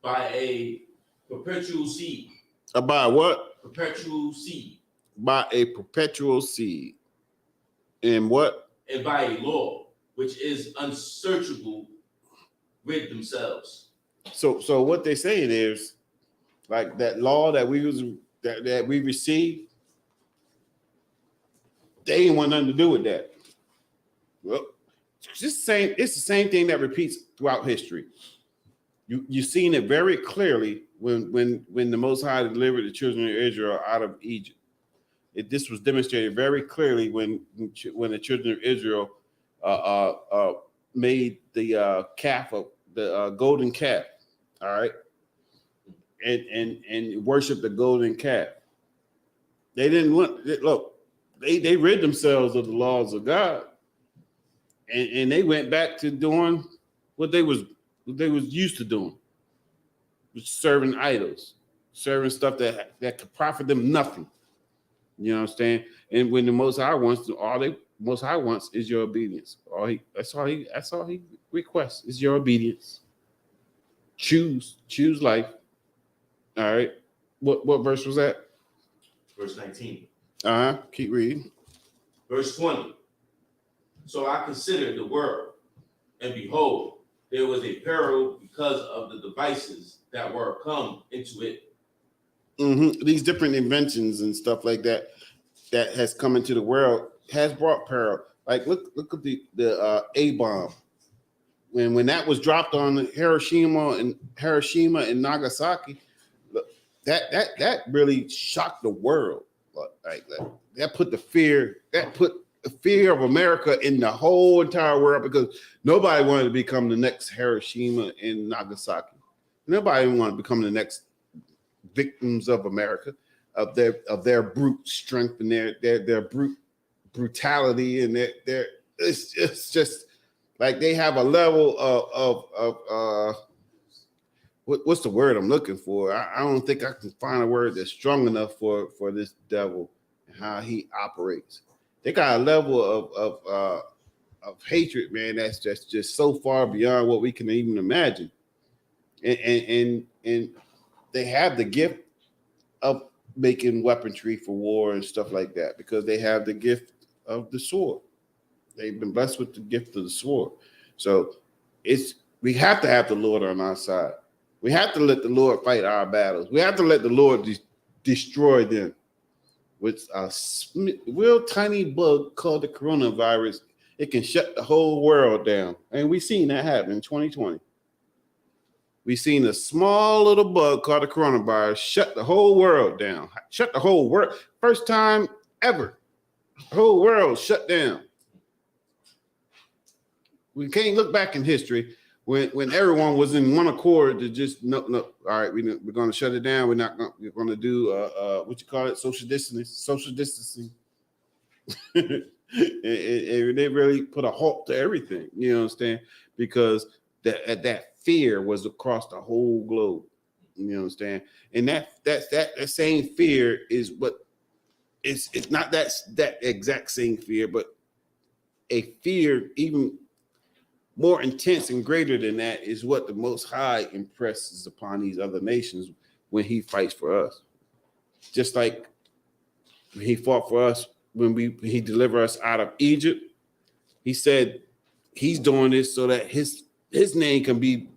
by a perpetual seed. By what? Perpetual seed. By a perpetual seed. And what? And by a law, which is unsearchable with themselves. So what they're saying is, like that law that we received, they ain't want nothing to do with that. Well, it's the same thing that repeats throughout history. You've seen it very clearly when the Most High delivered the children of Israel out of Egypt. This was demonstrated very clearly when the children of Israel made the calf of the golden calf, all right, and worshiped the golden calf. They didn't look. They rid themselves of the laws of God, and they went back to doing what they was used to doing, was serving idols, serving stuff that could profit them nothing. You understand? And when the Most High wants to, all the Most High wants is your obedience. That's all he requests is your obedience. Choose life. All right. What verse was that? Verse 19. Keep reading. Verse 20. So I considered the world, and behold, there was a peril because of the devices that were come into it. These different inventions and stuff like that has come into the world has brought peril. Like look at the A-bomb. When that was dropped on Hiroshima and Nagasaki, that really shocked the world. Like that put the fear of America in the whole entire world, because nobody wanted to become the next Hiroshima and Nagasaki. Nobody wanted to become the next victims of America, of their brute strength and their brute brutality, and their it's just like they have a level of what's the word I'm looking for? I don't think I can find a word that's strong enough for this devil and how he operates. They got a level of hatred, man, that's just so far beyond what we can even imagine. And they have the gift of making weaponry for war and stuff like that, because they have the gift of the sword. They've been blessed with the gift of the sword. So we have to have the Lord on our side. We have to let the Lord fight our battles. We have to let the Lord destroy them. With a real tiny bug called the coronavirus, it can shut the whole world down. And we've seen that happen in 2020. We've seen a small little bug called the coronavirus shut the whole world down. Shut the whole world. First time ever. The whole world shut down. We can't look back in history when everyone was in one accord to just no. All right, we're going to shut it down. We're going to do what you call it, social distancing. and they really put a halt to everything. You understand? Because that fear was across the whole globe. You understand? And that same fear is what it's not that exact same fear, but a fear even more intense and greater than that is what the Most High impresses upon these other nations when he fights for us. Just like he fought for us when he delivered us out of Egypt. He said he's doing this so that his name can be,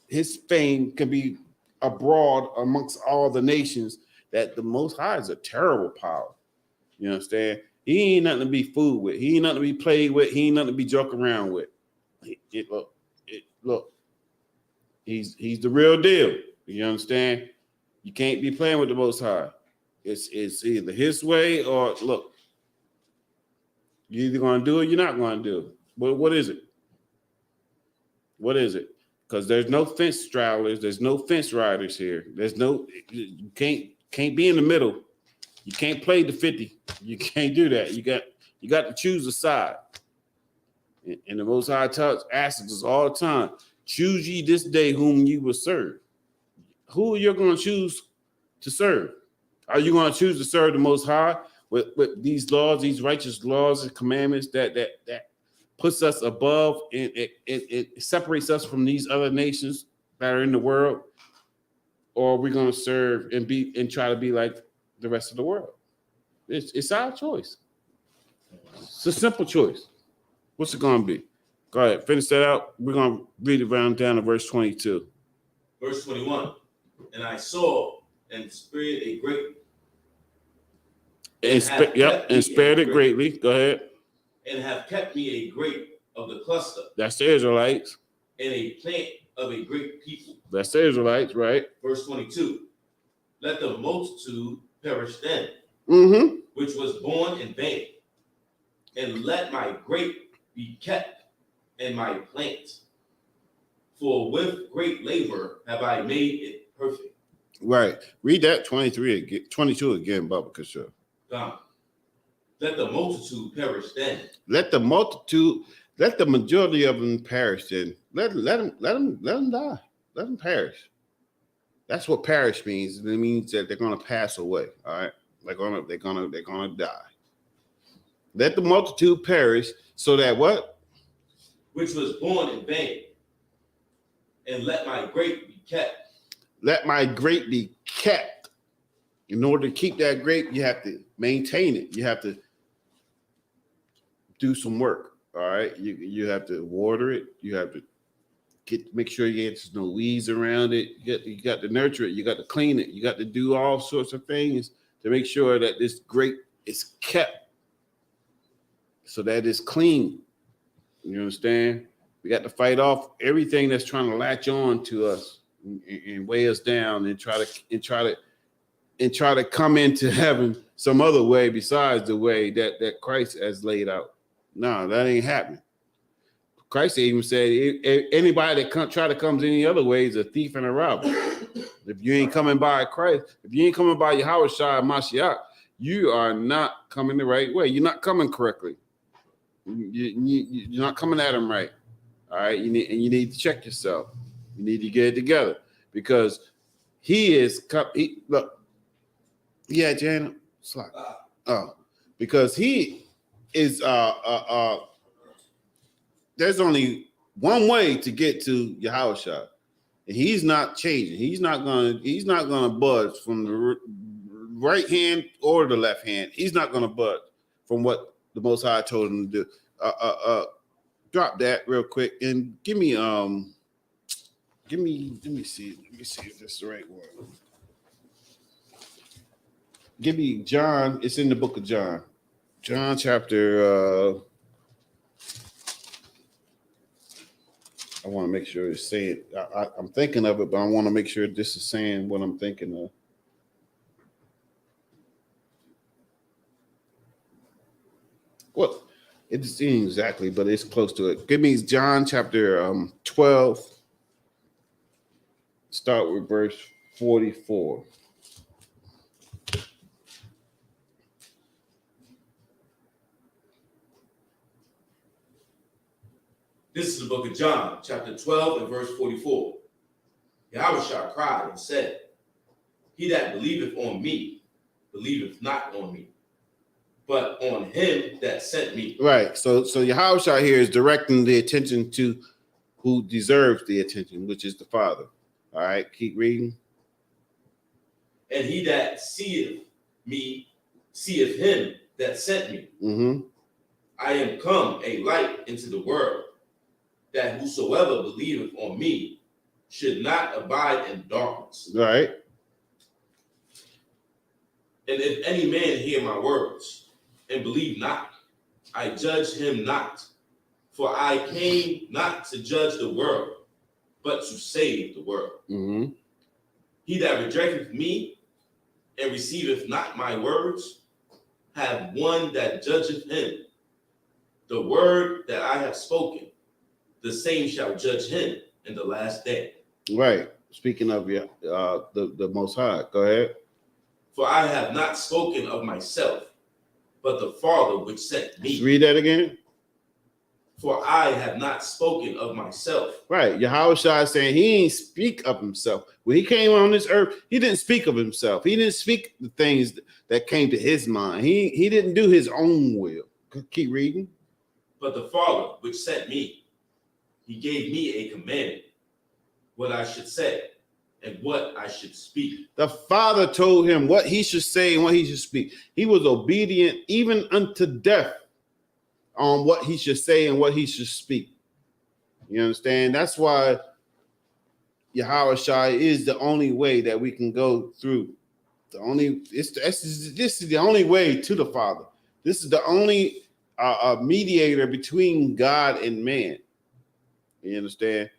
his fame can be abroad amongst all the nations, that the Most High is a terrible power. You understand? He ain't nothing to be fooled with. He ain't nothing to be played with. He ain't nothing to be joking around with. Look, he's the real deal. You understand? You can't be playing with the Most High. It's either his way or look. You're either going to do it, you're not going to do it. But what is it? What is it? Because there's no fence straddlers, there's no fence riders here. You can't be in the middle. You can't play the 50. You can't do that. You got to choose a side. And the Most High asks us all the time, choose ye this day whom you will serve. Who are you going to choose to serve? Are you going to choose to serve the Most High, with these laws, these righteous laws and commandments that puts us above, and it separates us from these other nations that are in the world, or we're going to serve and try to be like the rest of the world. It's our choice. It's a simple choice. What's it going to be? Go ahead, finish that out. We're going to read it down to verse 22. Verse 21. And I saw and spared a great. And spared it greatly. Go ahead. And have kept me a great of the cluster. That's the Israelites. And a plant of a great people. That's the Israelites, right? Verse 22. Let the multitude perish then, which was born in vain. And let my grape be kept and my plant. For with great labor have I made it perfect. Right. Read that 22 again, Baba Kasha. Let the multitude perish then. Let the majority of them perish then. Let them die. Let them perish. That's what perish means. It means that they're gonna pass away. All right. They're gonna die. Let the multitude perish so that what? Which was born in vain. And let my grape be kept. Let my grape be kept. In order to keep that grape, you have to maintain it. You have to do some work. All right. You have to water it. You have to make sure there's no weeds around it. You got to nurture it. You got to clean it. You got to do all sorts of things to make sure that this grape is kept so that it's clean. You understand? We got to fight off everything that's trying to latch on to us and weigh us down and try to come into heaven some other way besides the way that Christ has laid out. No, that ain't happening. Christ even said, anybody that try to come any other way is a thief and a robber. If you ain't coming by Christ, if you ain't coming by Yahweh Shai Mashiach, you are not coming the right way. You're not coming correctly. You're not coming at him right. All right, you need to check yourself. You need to get it together because he is. Look, yeah, Janet. Because he is. There's only one way to get to Yahushua, and he's not changing. He's not gonna budge from the right hand or the left hand. He's not gonna budge from what the Most High told him to do. Drop that real quick and give me let me see if this is the right one. Give me John. It's in the book of John. John chapter I want to make sure it's saying I'm thinking of it, but I want to make sure this is saying what I'm thinking of. What? It isn't exactly, but it's close to it. Give me John chapter 12. Start with verse 44. This is the book of John, chapter 12 and verse 44. Yahushua cried and said, He that believeth on me, believeth not on me, but on him that sent me. Right. So Yahushua here is directing the attention to who deserves the attention, which is the Father. All right, keep reading. And he that seeth me, seeth him that sent me. Mm-hmm. I am come a light into the world, that whosoever believeth on me should not abide in darkness. Right. And if any man hear my words and believe not, I judge him not. For I came not to judge the world, but to save the world. Mm-hmm. He that rejecteth me and receiveth not my words, have one that judgeth him. The word that I have spoken, the same shall judge him in the last day. Right. Speaking of the Most High, go ahead. For I have not spoken of myself, but the Father which sent me. Let's read that again. For I have not spoken of myself. Right. Yahushua is saying he ain't speak of himself. When he came on this earth, he didn't speak of himself. He didn't speak the things that came to his mind. He didn't do his own will. Keep reading. But the Father, which sent me, he gave me a commandment, what I should say and what I should speak. The Father told him what he should say and what he should speak. He was obedient even unto death on what he should say and what he should speak. You understand? That's why Yahushua is the only way that we can go through. This is the only way to the Father. This is the only mediator between God and man. You understand?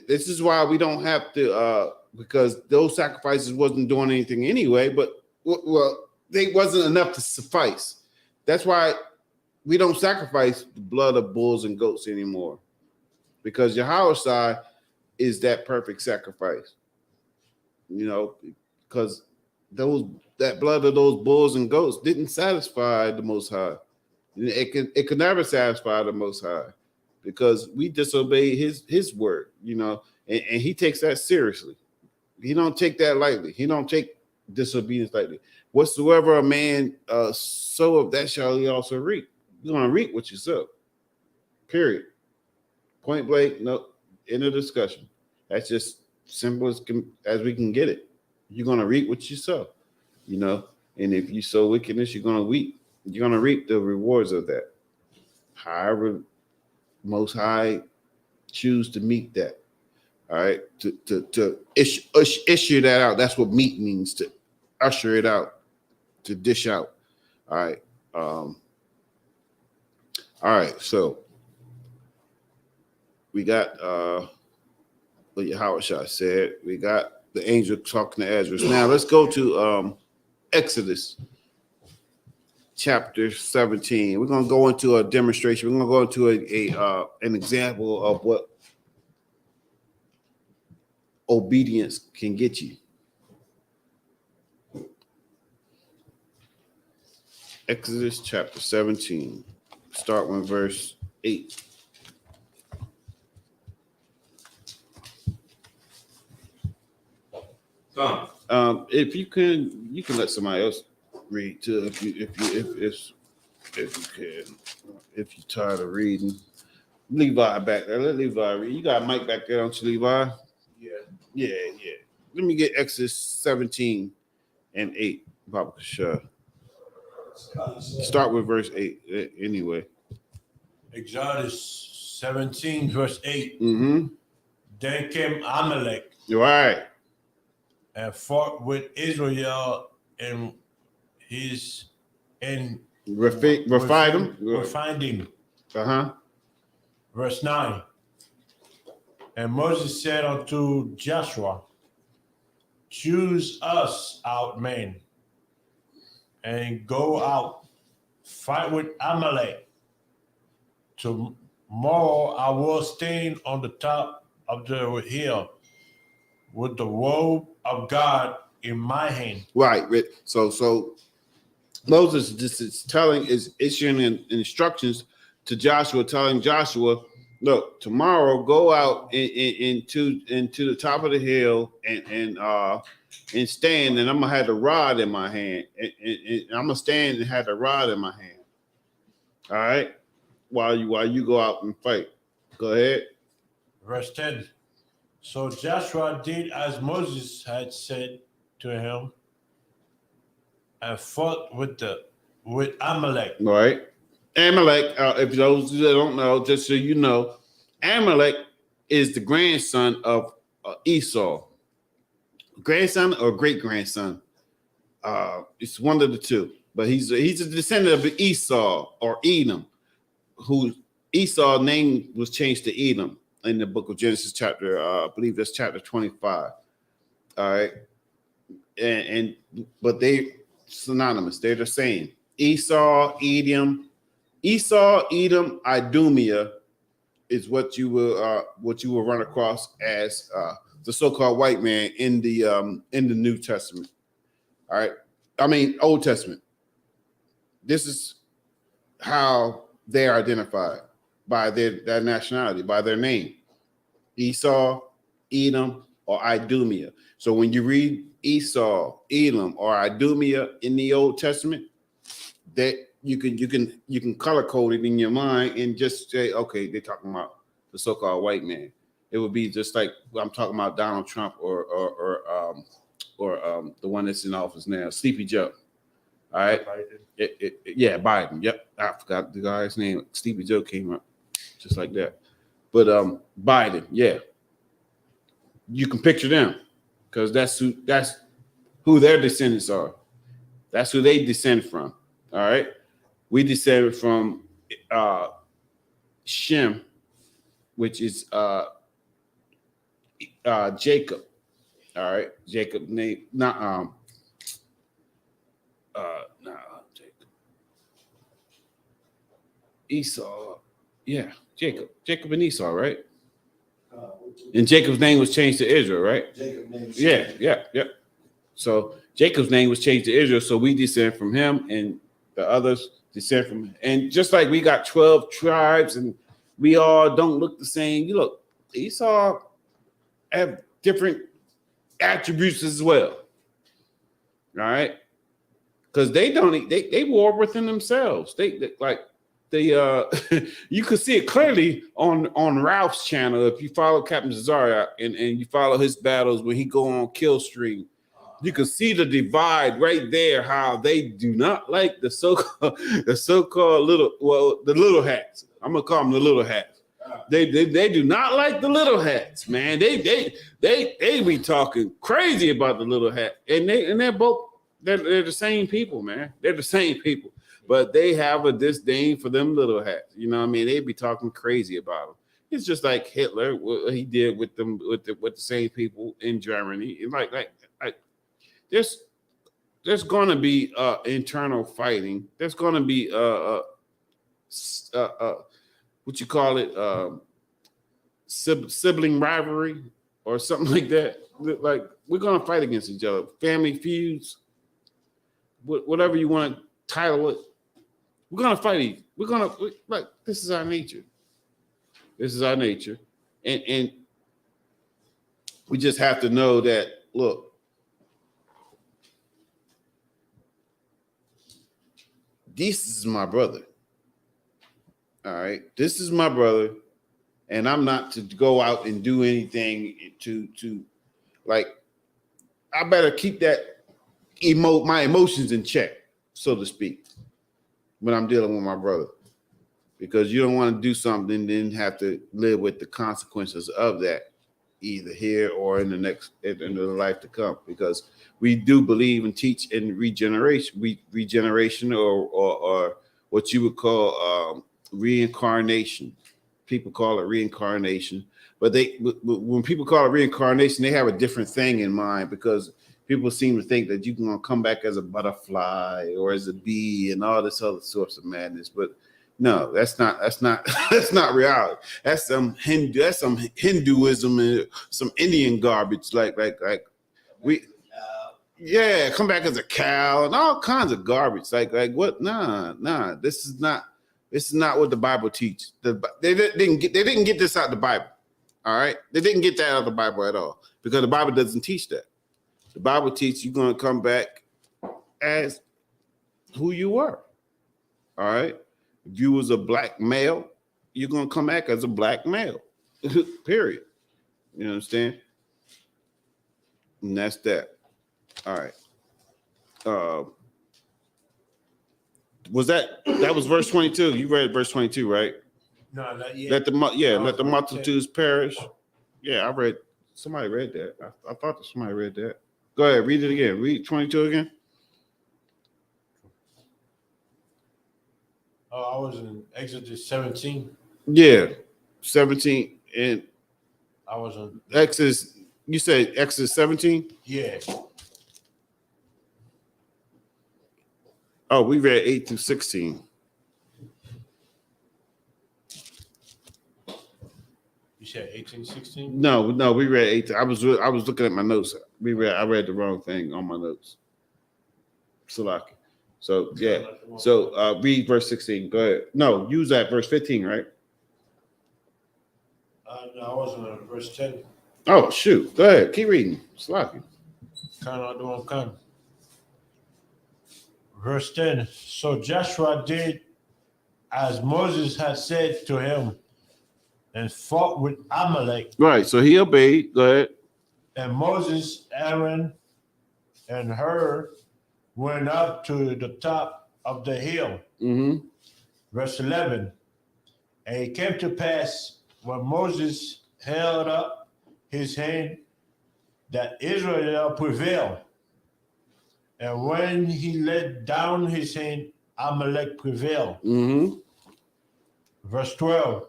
This is why we don't have to, because those sacrifices wasn't doing anything anyway, but well, they wasn't enough to suffice. That's why we don't sacrifice the blood of bulls and goats anymore, because Yahushua is that perfect sacrifice. You know, because that blood of those bulls and goats didn't satisfy the Most High. It could never satisfy the Most High, because we disobey his word, you know, and he takes that seriously. He don't take that lightly. He don't take disobedience lightly. Whatsoever a man sow, that shall he also reap. You're gonna reap what you sow. Period. Point blank. No, end of discussion. That's just simple as we can get it. You're gonna reap what you sow, you know. And if you sow wickedness, you're gonna reap. You're gonna reap the rewards of that. However, Most High choose to meet that. All right, to issue that out. That's what meet means, to usher it out, to dish out. All right. All right. So we got what Yahushua said. We got the angel talking to Ezra. Now let's go to Exodus chapter 17. We're gonna go into a demonstration. We're gonna go into an example of what obedience can get you. Exodus chapter 17. Start with verse 8. If you can let somebody else read too. If you can, if you're tired of reading. Levi back there. Let Levi read. You got Mike back there, don't you, Levi? Yeah. Let me get Exodus 17 and 8. Baba Kasha. Start with verse 8 anyway. Exodus 17, verse 8. Mm-hmm. Then came Amalek. Right. And fought with Israel and refined him. Uh-huh. Verse 9. And Moses said unto Joshua, choose us out men, and go out, fight with Amalek. Tomorrow I will stand on the top of the hill with the robe of God in my hand. Right. So Moses is issuing instructions to Joshua, telling Joshua, look, tomorrow go out into the top of the hill and stand, and I'm gonna have the rod in my hand, and I'm gonna stand and have the rod in my hand. All right, while you go out and fight. Go ahead. Verse 10. So Joshua did as Moses had said to him, and fought with Amalek. Right. Amalek, if those that don't know, just so you know, Amalek is the grandson of Esau. Grandson or great grandson? It's one of the two. But he's a descendant of Esau or Edom, who Esau's name was changed to Edom in the book of Genesis, chapter I believe that's chapter 25. All right, but they synonymous. They're the same. Esau, Edom, Idumea is what you will run across as the so-called white man in the New Testament. All right, I mean Old Testament. This is how they're identified by their nationality, by their name. Esau, Edom, or Idumea. So when you read Esau, Edom, or Idumea in the Old Testament, that you can color code it in your mind and just say, okay, they're talking about the so-called white man. It would be just like I'm talking about Donald Trump or the one that's in office now, Sleepy Joe. All right. Yeah, Biden. Yep. I forgot the guy's name. Sleepy Joe came up just like that. But Biden, yeah. You can picture them because that's who their descendants are. That's who they descend from. All right. We descended from Shem, which is Jacob. All right. Jacob name not Jacob. Esau. Yeah, Jacob. Jacob and Esau, right? And Jacob's name was changed to Israel, right? Jacob's name was yeah. So Jacob's name was changed to Israel. So we descend from him, and the others descend from him. And just like we got 12 tribes, and we all don't look the same. You look, Esau have different attributes as well. All right. Because they war within themselves. They you could see it clearly on Ralph's channel. If you follow Captain Cesario and you follow his battles when he go on kill stream, you can see the divide right there, how they do not like the so-called little hats. I'm gonna call them the little hats. They do not like the little hats, man. They be talking crazy about the little hat, and they're the same people, man. They're the same people, but they have a disdain for them little hats. You know what I mean? They be talking crazy about them. It's just like Hitler, what he did with them with the same people in Germany. Like there's going to be internal fighting. There's going to be what you call it, sibling rivalry or something like that. Like we're going to fight against each other. Family feuds, whatever you want to title it. We're going to fight. Like this is our nature. This is our nature, and we just have to know that. Look, this is my brother. All right, this is my brother, and I'm not to go out and do anything to like. I better keep that my emotions in check, so to speak, when I'm dealing with my brother, because you don't want to do something and then have to live with the consequences of that, either here or in the life to come. Because we do believe and teach in regeneration, or what you would call reincarnation. People call it reincarnation, but when people call it reincarnation, they have a different thing in mind, because people seem to think that you can come back as a butterfly or as a bee and all this other sorts of madness. But no, that's not that's not reality. That's some Hinduism and some Indian garbage. Like we. Yeah, come back as a cow and all kinds of garbage. Like what? Nah. This is not what the Bible teaches. They didn't get this out of the Bible. All right, they didn't get that out of the Bible at all, because the Bible doesn't teach that. The Bible teaches you're going to come back as who you were. All right, if you was a black male, you're going to come back as a black male. Period. You understand? And that's that. All right. Was that was verse 22? You read verse 22, right? No, not yet. Let the multitudes perish. Yeah, somebody read that. I thought that somebody read that. Go ahead, read it again. Read 22 again. Oh, I was in Exodus 17. Yeah, 17, and I was in Exodus. You said Exodus 17? Yeah. Oh, we read 8 through 16. You said 18, 16? No, we read 8. I was looking at my notes. I read the wrong thing on my notes. Salaki. So yeah. So read verse 16. Go ahead. No, use that verse 15, right? No, I wasn't on verse 10. Oh, shoot. Go ahead. Keep reading. Sloppy. Verse 10. So Joshua did as Moses had said to him and fought with Amalek. Right. So he obeyed. Go ahead. And Moses, Aaron, and Hur went up to the top of the hill. Mm-hmm. Verse 11. And it came to pass when Moses held up his hand that Israel prevailed. And when he let down his hand, Amalek prevailed. Mm-hmm. Verse 12.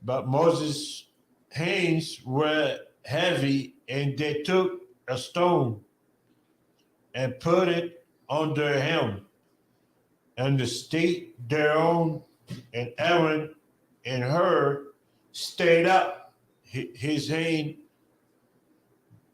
But Moses' hands were heavy, and they took a stone and put it under him, and the stayed thereon, and Aaron and Hur stayed up his hand,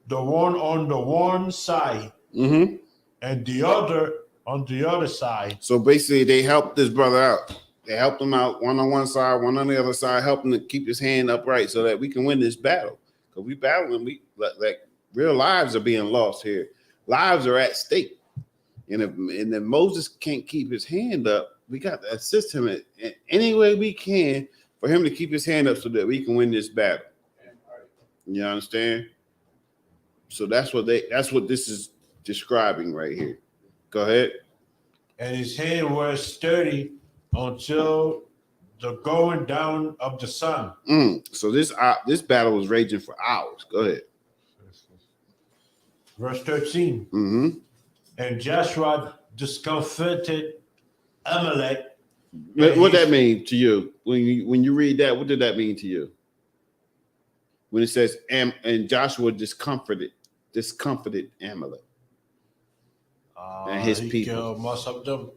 the one on the one side, Mm-hmm. and the other on the other side. So basically, they helped this brother out. They helped him out, one on one side, one on the other side, helping to keep his hand upright so that we can win this battle. Because we battling, like real lives are being lost here. Lives are at stake. And if Moses can't keep his hand up, we got to assist him in any way we can for him to keep his hand up so that we can win this battle. You understand? So that's what this is describing right here. Go ahead. And his hand was sturdy until the going down of the sun. So this battle was raging for hours. Go ahead. Verse 13. Mm-hmm. And Joshua discomfited Amalek. What that mean to you? When you read that, what did that mean to you? When it says and Joshua discomfited Amalek and his he people. Killed most of them.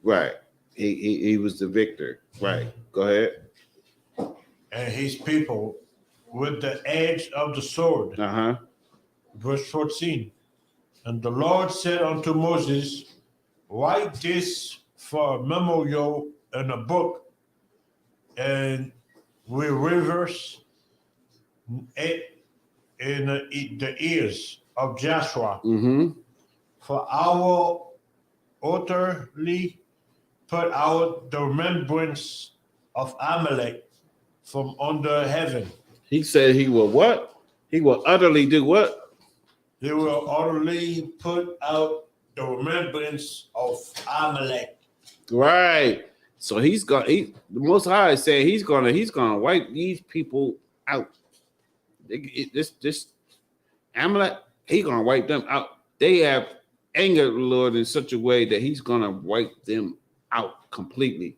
Right. He was the victor. Right. Go ahead. And his people with the edge of the sword. Uh-huh. Verse 14. And the Lord said unto Moses, write this for a memorial in a book, and we reverse it in the ears of Joshua. Mm-hmm. For our utterly put out the remembrance of Amalek from under heaven. He said he will what? He will utterly do what? He will utterly put out the remembrance of Amalek. Right. So the Most High is saying he's gonna wipe these people out. This Amalek, he's gonna wipe them out. They have angered the Lord in such a way that he's gonna wipe them out completely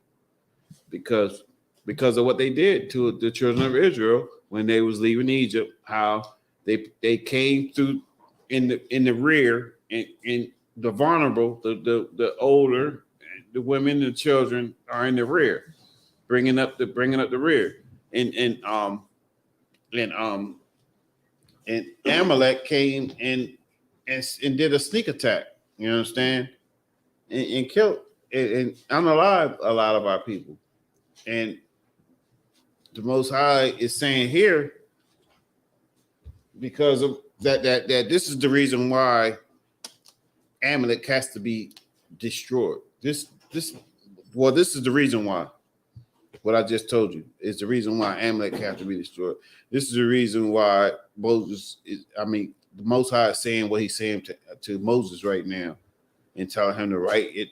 because of what they did to the children of Israel when they was leaving Egypt. How they came through in the rear and the vulnerable, the older, the women, the children are in the rear, bringing up the rear, and Amalek came and did a sneak attack. You understand, and killed and unalive a lot of our people, and the Most High is saying here because of that this is the reason why Amalek has to be destroyed. This is the reason why. What I just told you is the reason why Amalek has to be destroyed. This is the reason why the Most High is saying what he's saying to Moses right now, and telling him to write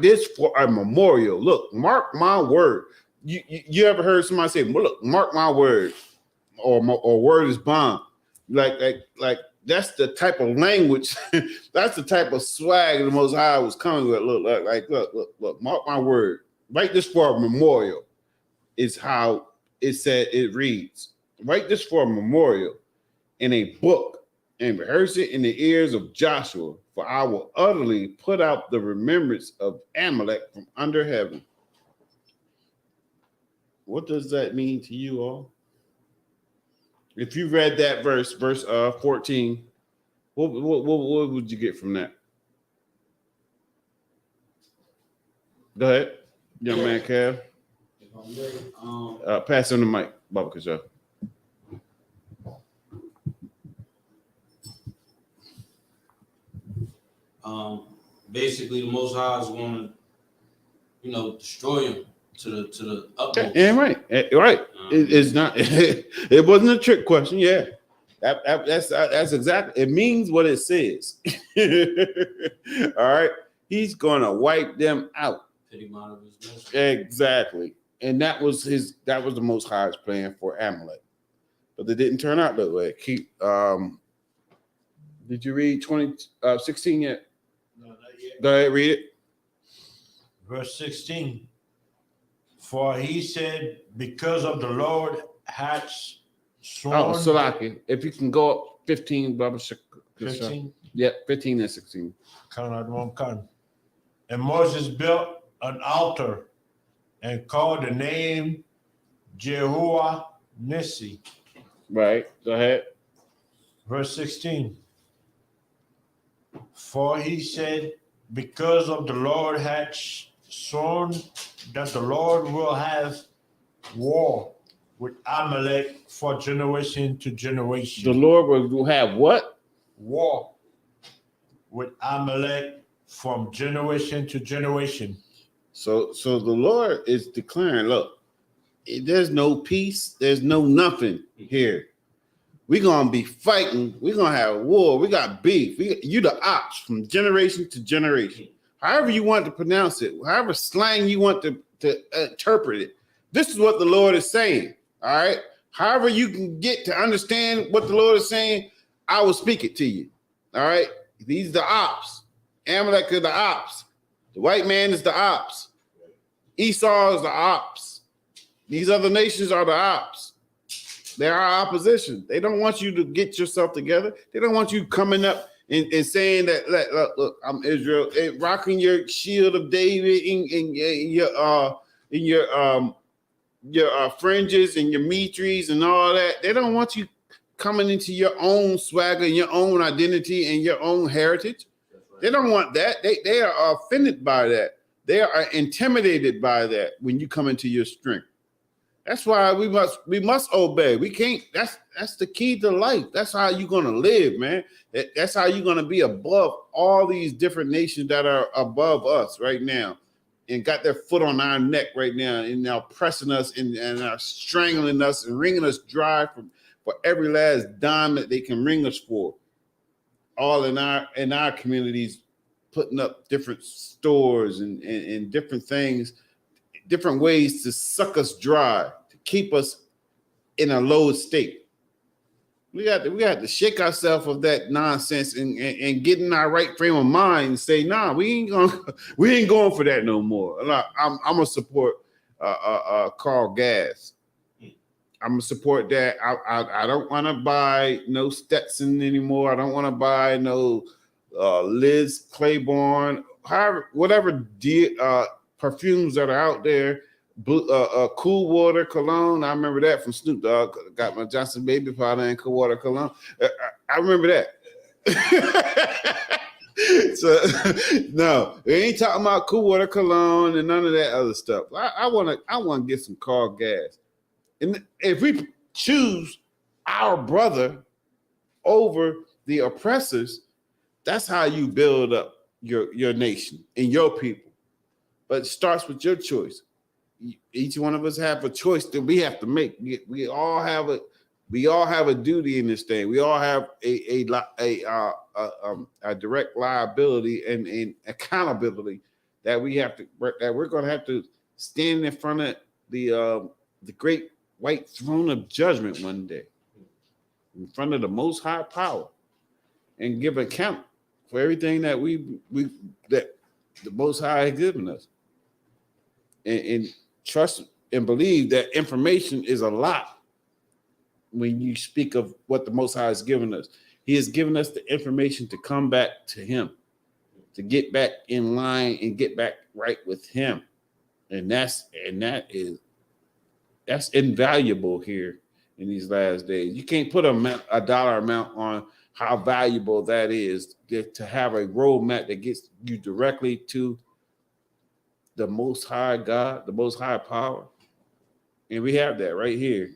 this for a memorial. Look, mark my word. You ever heard somebody say, well, look, mark my word, or word is bond? Like that's the type of language, that's the type of swag the Most High was coming with. Look, mark my word. Write this for a memorial is how it said it reads. Write this for a memorial in a book and rehearse it in the ears of Joshua, for I will utterly put out the remembrance of Amalek from under heaven. What does that mean to you all? If you read that verse 14, what would you get from that? Go ahead, young man Kev. The Pass on the mic, Baba Kasha. Basically, the Most High is going to, destroy him to the utmost. Yeah, right. It's not. It wasn't a trick question. Yeah, that's exactly. It means what it says. All right. He's gonna wipe them out. Exactly. And that was the Most High's plan for Amalek, but it didn't turn out that way. Did you read 16 yet? No, not yet. Go ahead, read it. Verse 16. For he said, because of the Lord hath sworn. Oh, Salaki. If you can go up 15, Baba. 15? Yeah, 15 and 16. And Moses built an altar and called the name Jehovah Nissi. Right. Go ahead. Verse 16. For he said, because of the Lord hath sworn that the Lord will have war with Amalek for generation to generation. The Lord will have what? War with Amalek from generation to generation. So the Lord is declaring, look, there's no peace, there's no nothing here. We're gonna be fighting, we're gonna have war, we got beef. You the ops from generation to generation. However you want to pronounce it, however slang you want to interpret it. This is what the Lord is saying. All right. However you can get to understand what the Lord is saying, I will speak it to you. All right. These are the ops. Amalek are the ops. The white man is the ops. Esau is the ops. These other nations are the ops. They are opposition. They don't want you to get yourself together. They don't want you coming up and saying that, look, I'm Israel, and rocking your shield of David in your fringes and your mitris and all that. They don't want you coming into your own swagger and your own identity and your own heritage. They don't want that. They are offended by that. They are intimidated by that when you come into your strength. That's why we must obey. We can't. That's the key to life. That's how you're gonna live, man. That's how you're gonna be above all these different nations that are above us right now, and got their foot on our neck right now, and now pressing us and are strangling us and wringing us dry for every last dime that they can wring us for. All in our communities, putting up different stores and different things, different ways to suck us dry, to keep us in a low state. We got to shake ourselves of that nonsense and get in our right frame of mind and say, nah, we ain't going for that no more. I'm gonna support Carl Gas. I'm gonna support that. I don't want to buy no Stetson anymore. I don't want to buy no Liz Claiborne, whatever perfumes that are out there. Cool Water Cologne. I remember that from Snoop Dogg. Got my Johnson Baby Powder and Cool Water Cologne. I remember that. So no, we ain't talking about Cool Water Cologne and none of that other stuff. I want to get some Carl Gas. And if we choose our brother over the oppressors, that's how you build up your nation and your people. But it starts with your choice. Each one of us have a choice that we have to make. We all have a duty in this thing. We all have a direct liability and accountability that we're going to have to stand in front of the great white throne of judgment one day, in front of the Most High Power, and give account for everything that that the Most High has given us, and trust and believe that information is a lot. When you speak of what the Most High has given us, He has given us the information to come back to Him, to get back in line and get back right with Him, and that's invaluable here in these last days. You can't put a dollar amount on how valuable that is to have a roadmap that gets you directly to the Most High God, the Most High Power, And we have that right here.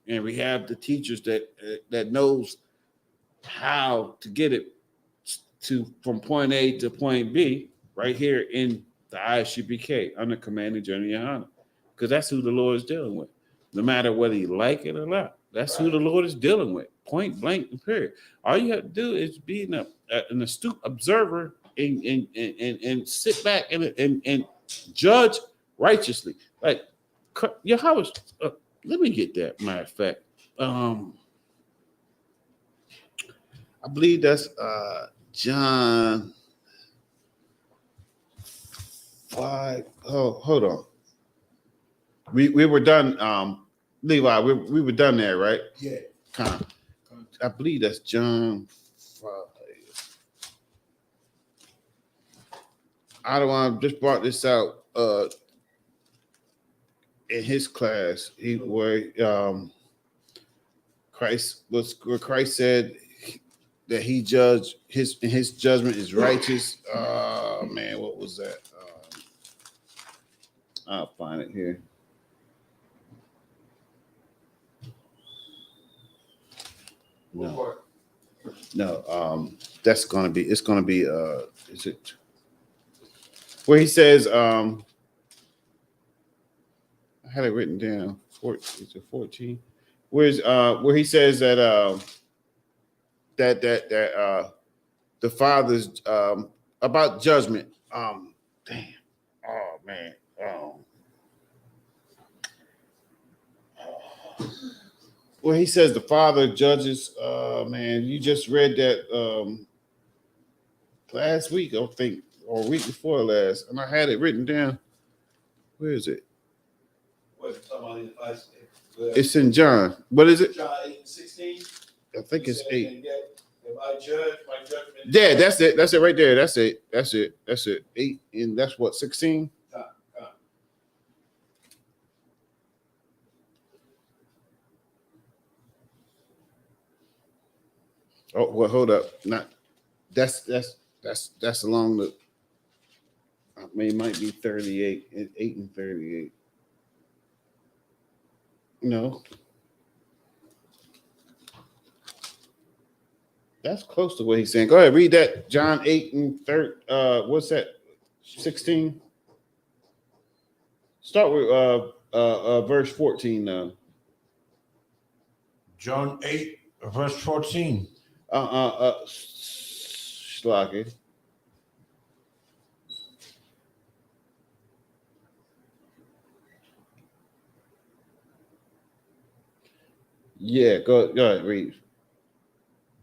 And we have the teachers that knows how to get it to from point A to point B right here in the ISUPK under Commander General Yohana. Because that's who the Lord is dealing with. No matter whether you like it or not. That's who the Lord is dealing with. Point blank and period. All you have to do is be an astute observer and sit back and judge righteously. Like Yahweh, let me get that. Matter of fact, I believe that's John 5. Oh, hold on. We were done. Levi, we were done there, right? Yeah. Kind of. I believe that's John 5. I don't want to just brought this out in his class. Christ said that he judged his judgment is righteous. Man, what was that? I'll find it here. No, that's gonna be. It's gonna be. Is it where he says? I had it written down. Is it 14? Where he says that the Father's about judgment. Damn. Oh man. Well, he says the Father judges. Man, you just read that last week, I think, or week before last, and I had it written down. Where is it? It's in John. What is it? John 8:16. I think it's 8. If I judge, my judgment. Yeah, that's it. That's it right there. That's it. 8, and that's what 16. Oh well, hold up. Not that's along the. I mean, it might be 38, 8 and 38. No, that's close to what he's saying. Go ahead, read that. John 8 and 3. What's that? 16. Start with verse 14 now. John 8, verse 14. Schlocky. Yeah, go ahead, read.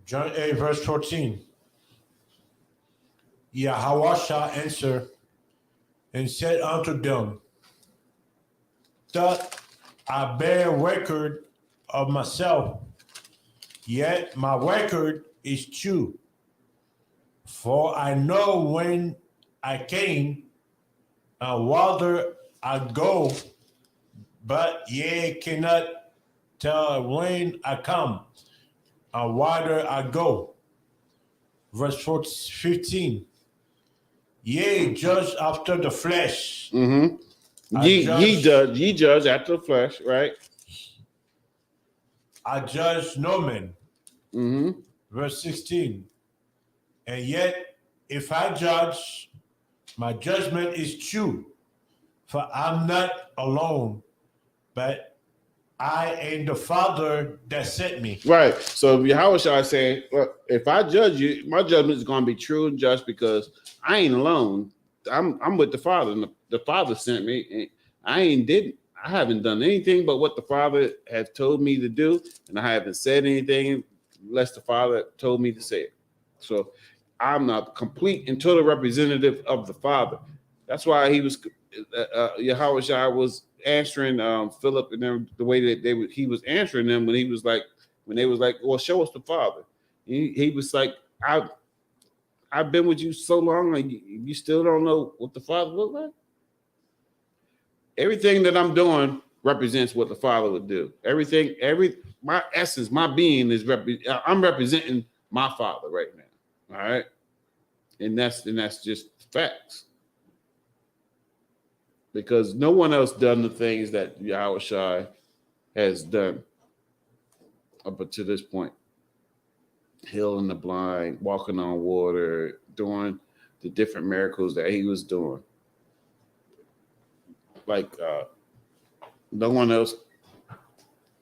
John 8, verse 14. Yahweh answered and said unto them, that I bear record of myself, yet my record is true. For I know when I came and whither I go, but ye cannot tell when I come and whither I go. Verse 15. Ye judge after the flesh. Mm-hmm. Ye judge after the flesh, right? I judge no man. Mm-hmm. Verse 16. And yet, if I judge, my judgment is true. For I'm not alone, but I and the Father that sent me. Right. So Yahweh Shai saying, well, if I judge you, my judgment is going to be true and just because I ain't alone. I'm with the Father, and the Father sent me. And I haven't done anything but what the Father has told me to do, and I haven't said anything unless the Father told me to say it. So I'm a complete and total representative of the Father. That's why he was Yahweh Shai was answering Philip and them the way that he was answering them when they was like, well, show us the Father. He was like, I've been with you so long, like you still don't know what the Father looked like. Everything that I'm doing represents what the Father would do. My essence, my being is I'm representing my Father right now. All right, and that's just facts. because no one else done the things that Yahushua has done up until this point. Healing the blind, walking on water, doing the different miracles that he was doing. Like no one else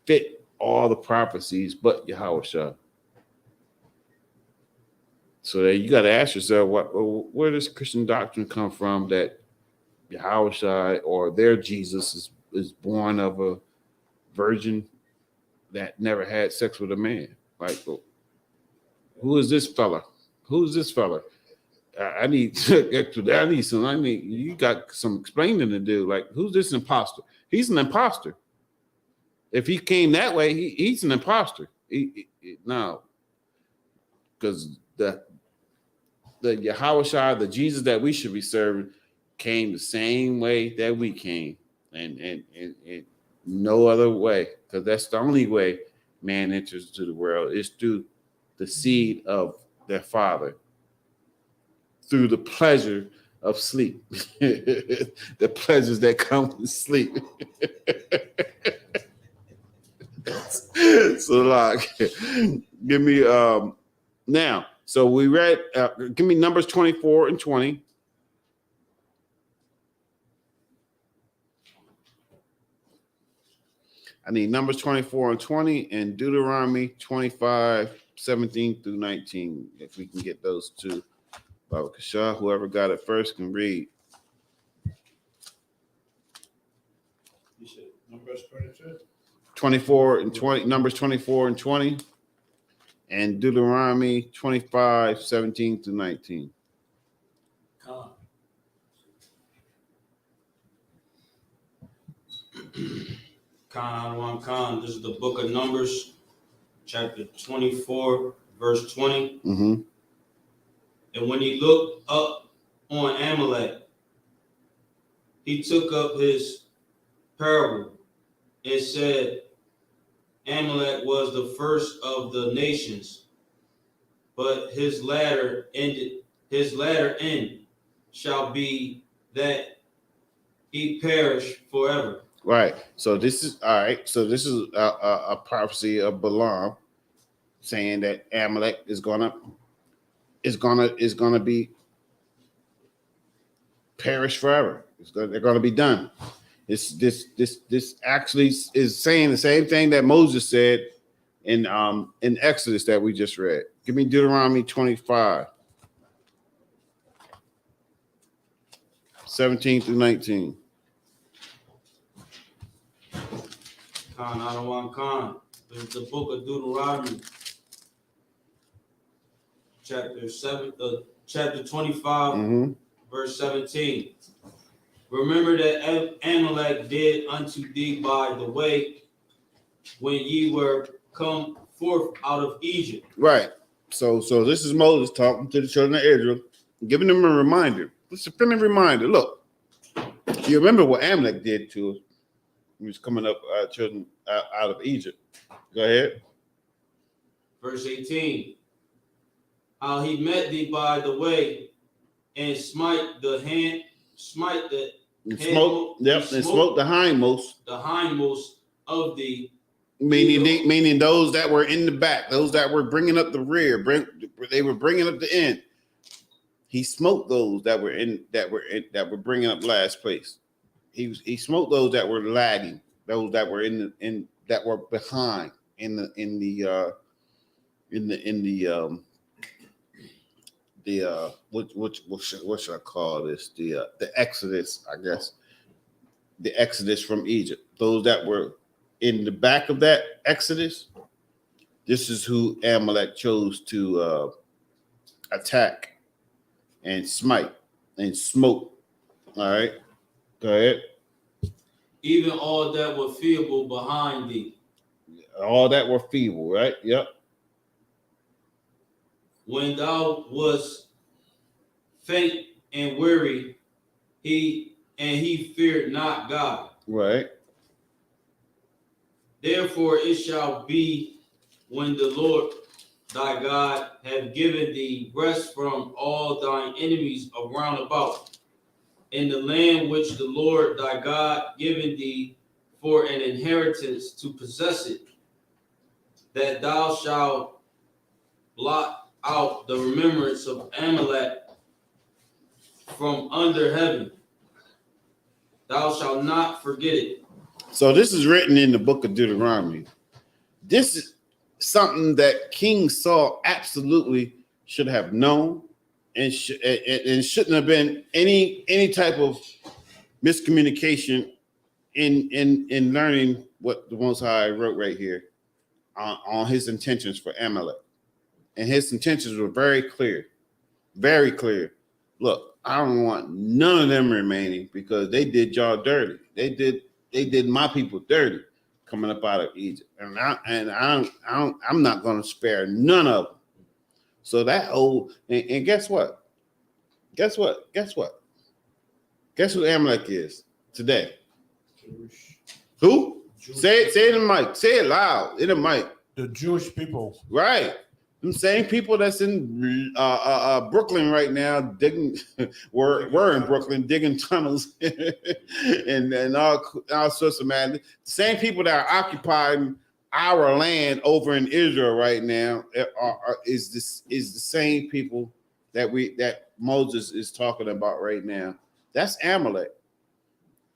fit all the prophecies but Yahushua. So you got to ask yourself, where does Christian doctrine come from that Yahushua or their Jesus is born of a virgin that never had sex with a man? Like, who is this fella? Who's this fella? I need you got some explaining to do. Like, who's this imposter? He's an imposter. If he came that way, he's an imposter. No, because the Yahushua, the Jesus that we should be serving, came the same way that we came, and no other way, because that's the only way man enters into the world is through the seed of their father, through the pleasure of sleep, the pleasures that come with sleep. So, like, give me now. So we read. Give me Numbers 24 and 20. I need Numbers 24 and 20 and Deuteronomy 25, 17 through 19. If we can get those two. Baba Kasha, whoever got it first can read. You said Numbers 22? 24 and 20, Numbers 24 and 20, and Deuteronomy 25, 17 through 19. Khan. This is the book of Numbers, chapter 24, verse 20. Mm-hmm. And when he looked up on Amalek, he took up his parable and said, Amalek was the first of the nations, but his latter end shall be that he perish forever. Right. So this is all right. So this is a prophecy of Balaam saying that Amalek is gonna be perish forever. They're gonna be done. This actually is saying the same thing that Moses said in Exodus that we just read. Give me Deuteronomy 25, 17 through 19. Khan. This is the book of Deuteronomy, chapter 25, verse 17. Remember that Amalek did unto thee by the way when ye were come forth out of Egypt. Right. So this is Moses talking to the children of Israel, giving them a reminder. It's a friendly reminder. Look, you remember what Amalek did to us? He was coming up children out of Egypt. Go ahead. Verse 18. How he met thee by the way and smote the hindmost. The hindmost of thee. Meaning those that were in the back, those that were bringing up the rear, they were bringing up the end. He smote those that were bringing up last place. He smote those that were lagging, those that were that were behind what should I call this? The Exodus, I guess. The Exodus from Egypt. Those that were in the back of that Exodus, this is who Amalek chose to attack and smite and smote. All right. Go ahead. Even all that were feeble behind thee. All that were feeble, right? Yep. When thou wast faint and weary, he feared not God. Right. Therefore it shall be when the Lord thy God have given thee rest from all thine enemies around about, in the land which the Lord thy God given thee for an inheritance to possess it, that thou shalt blot out the remembrance of Amalek from under heaven. Thou shalt not forget it. So this is written in the book of Deuteronomy. This is something that King Saul absolutely should have known, and shouldn't have been any type of miscommunication in learning what the Most High wrote right here on his intentions for Amalek. And his intentions were very clear, very clear. Look, I don't want none of them remaining because they did y'all dirty. They did my people dirty coming up out of Egypt, and I'm not going to spare none of them. So that and guess what? Guess who Amalek is today? Jewish. Who? Say it in the mic. Say it loud in the mic. The Jewish people. Right. Them same people that's in Brooklyn right now digging. we're in Brooklyn digging tunnels and all sorts of madness. Same people that are occupying our land over in Israel right now is the same people that Moses is talking about right now. That's Amalek.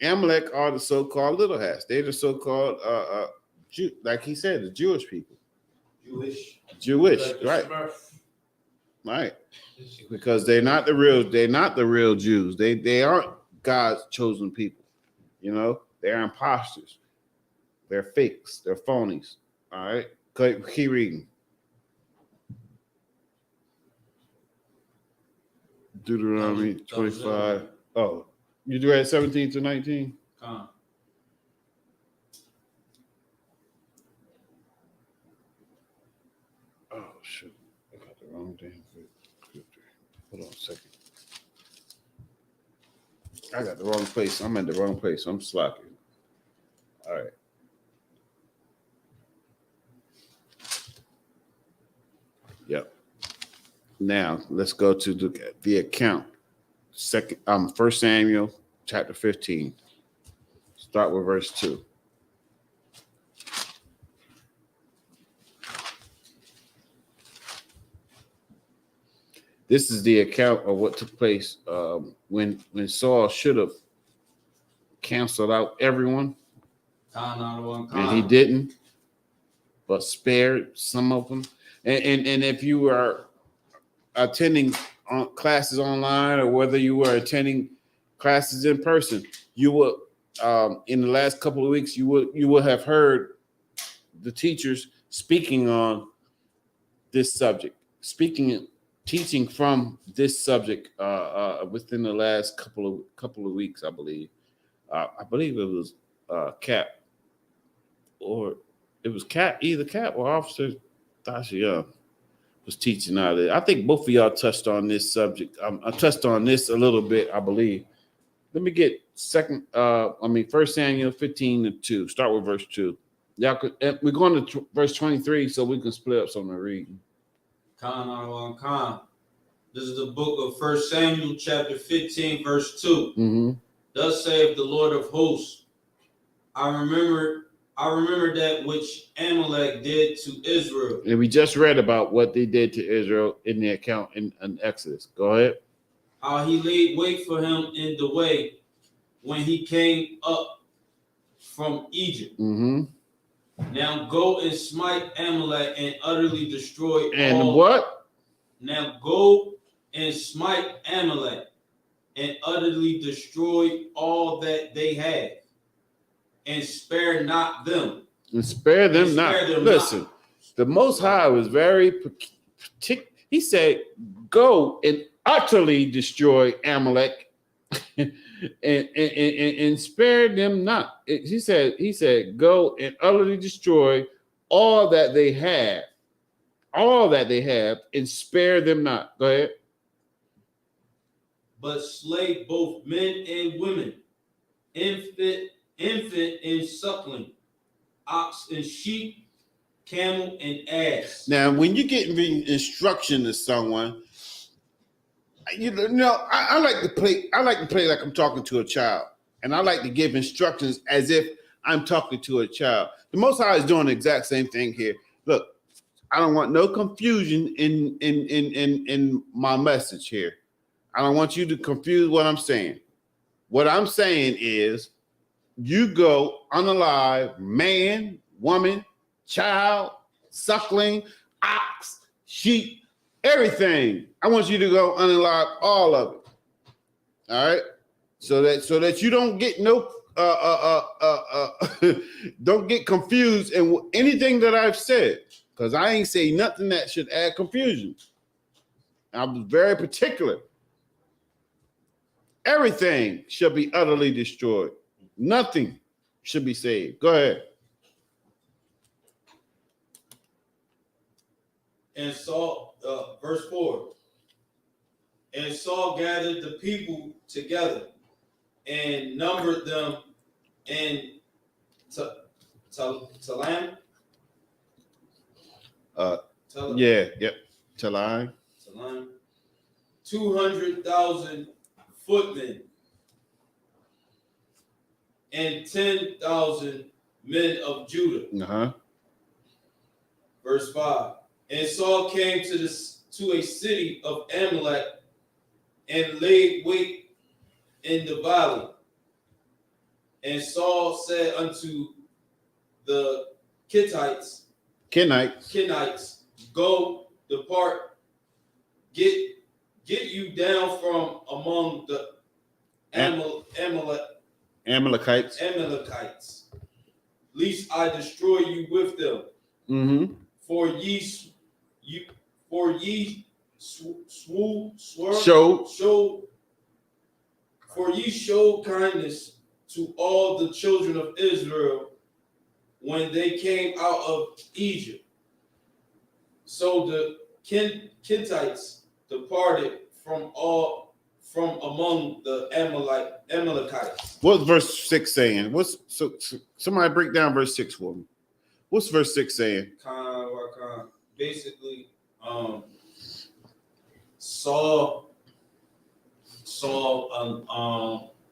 Amalek are the so-called little hats. They're the so-called like he said, the Jewish people. Jewish, like right? Right, because they're not the real Jews. They aren't God's chosen people. You know, they're imposters. They're fakes. They're phonies. All right, keep reading. Deuteronomy 25. Oh, you read 17 to 19? Oh, shoot. I got the wrong damn scripture. Hold on a second. I got the wrong place. I'm in the wrong place. I'm slacking. All right. Yep. Now, let's go to the account. 1 Samuel chapter 15. Start with verse 2. This is the account of what took place when Saul should have canceled out everyone, and he didn't, but spared some of them. And if you are attending classes online or whether you were attending classes in person, you will in the last couple of weeks you will have heard the teachers speaking on this subject, teaching from this subject within the last couple of weeks, I believe. I believe it was Cap, or it was Cap, either Cap or Officer Tasha was teaching out of it. I think both of y'all touched on this subject. I touched on this a little bit, I believe. Let me get 1 Samuel 15:2. Start with verse 2. Y'all could, we're going to verse 23 so we can split up some of the reading. This is the book of 1 Samuel chapter 15, verse 2. Mm-hmm. Thus saith the Lord of hosts, I remember that which Amalek did to Israel. And we just read about what they did to Israel in the account in Exodus. Go ahead. How he laid wait for him in the way when he came up from Egypt. Mm-hmm. Now go and smite Amalek and utterly destroy and all. What? Now go and smite Amalek and utterly destroy all that they have, and spare not them. And spare them not. Listen, the Most High was very particular. He said, go and utterly destroy Amalek and spare them not. He said, go and utterly destroy all that they have, and spare them not. Go ahead. But slay both men and women, infant and suckling, ox and sheep, camel and ass. Now, when you get instruction to someone, I like to play. I like to play like I'm talking to a child, and I like to give instructions as if I'm talking to a child. The Most High is doing the exact same thing here. Look, I don't want no confusion in my message here. I don't want you to confuse what I'm saying. What I'm saying is, you go unalive man, woman, child, suckling, ox, sheep, everything. I want you to go unalive all of it. All right, so that you don't get don't get confused in anything that I've said, because I ain't say nothing that should add confusion. I'm very particular. Everything should be utterly destroyed. Nothing should be saved. Go ahead. And Saul, verse 4. And Saul gathered the people together and numbered them in Talam. Talam. 200,000 footmen and 10,000 men of Judah. Verse 5. And Saul came to a city of Amalek and laid wait in the valley. And Saul said unto the Kenites, go, depart, get you down from among the Amalekites, lest I destroy you with them. Mm-hmm. For ye showed kindness to all the children of Israel when they came out of Egypt. So the Kenites departed from among the Amalekites. What's verse 6 saying? Somebody break down verse 6 for me. What's verse 6 saying? Basically, Saul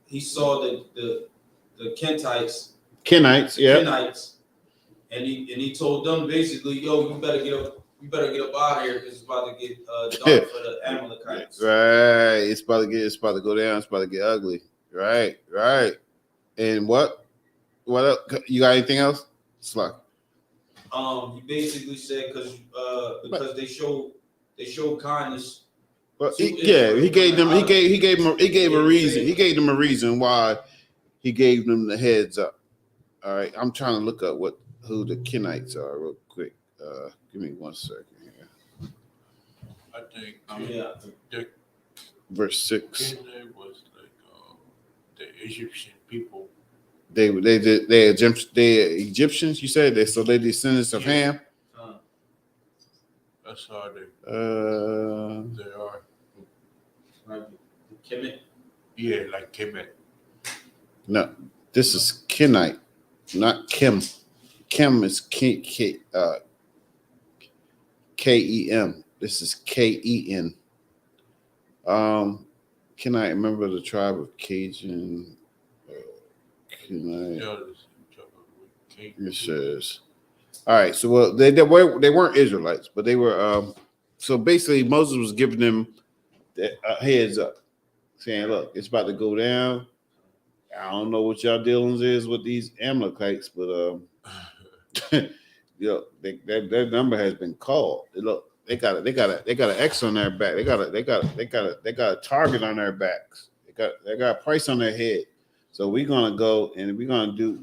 he saw the Kenites, and he told them basically, yo, you better get up out of here because it's about to get dark for the Amalekites. Right, it's about to go down. It's about to get ugly. Right. And what else? You got anything else? Slack. He basically said because they showed kindness. But he gave them a reason. He gave them a reason why he gave them the heads up. All right, I'm trying to look up who the Kenites are real quick. Give me 1 second here. I think verse 6. Was like the Egyptian people. They Egyptians. You said they descendants of Ham. That's how they are. Kemet. Yeah, like Kemet. No, this is Kenite, not Kim. Kim is K-E-M. This is K-E-N. Can I remember the tribe of Cajun? It says. All right, so they weren't Israelites, but they were. So basically, Moses was giving them heads up, saying, "Look, it's about to go down. I don't know what y'all dealings is with these Amalekites, but their number has been called. Look, they got an X on their back. They got a target on their backs. They got a price on their head. So we're gonna go and we're gonna do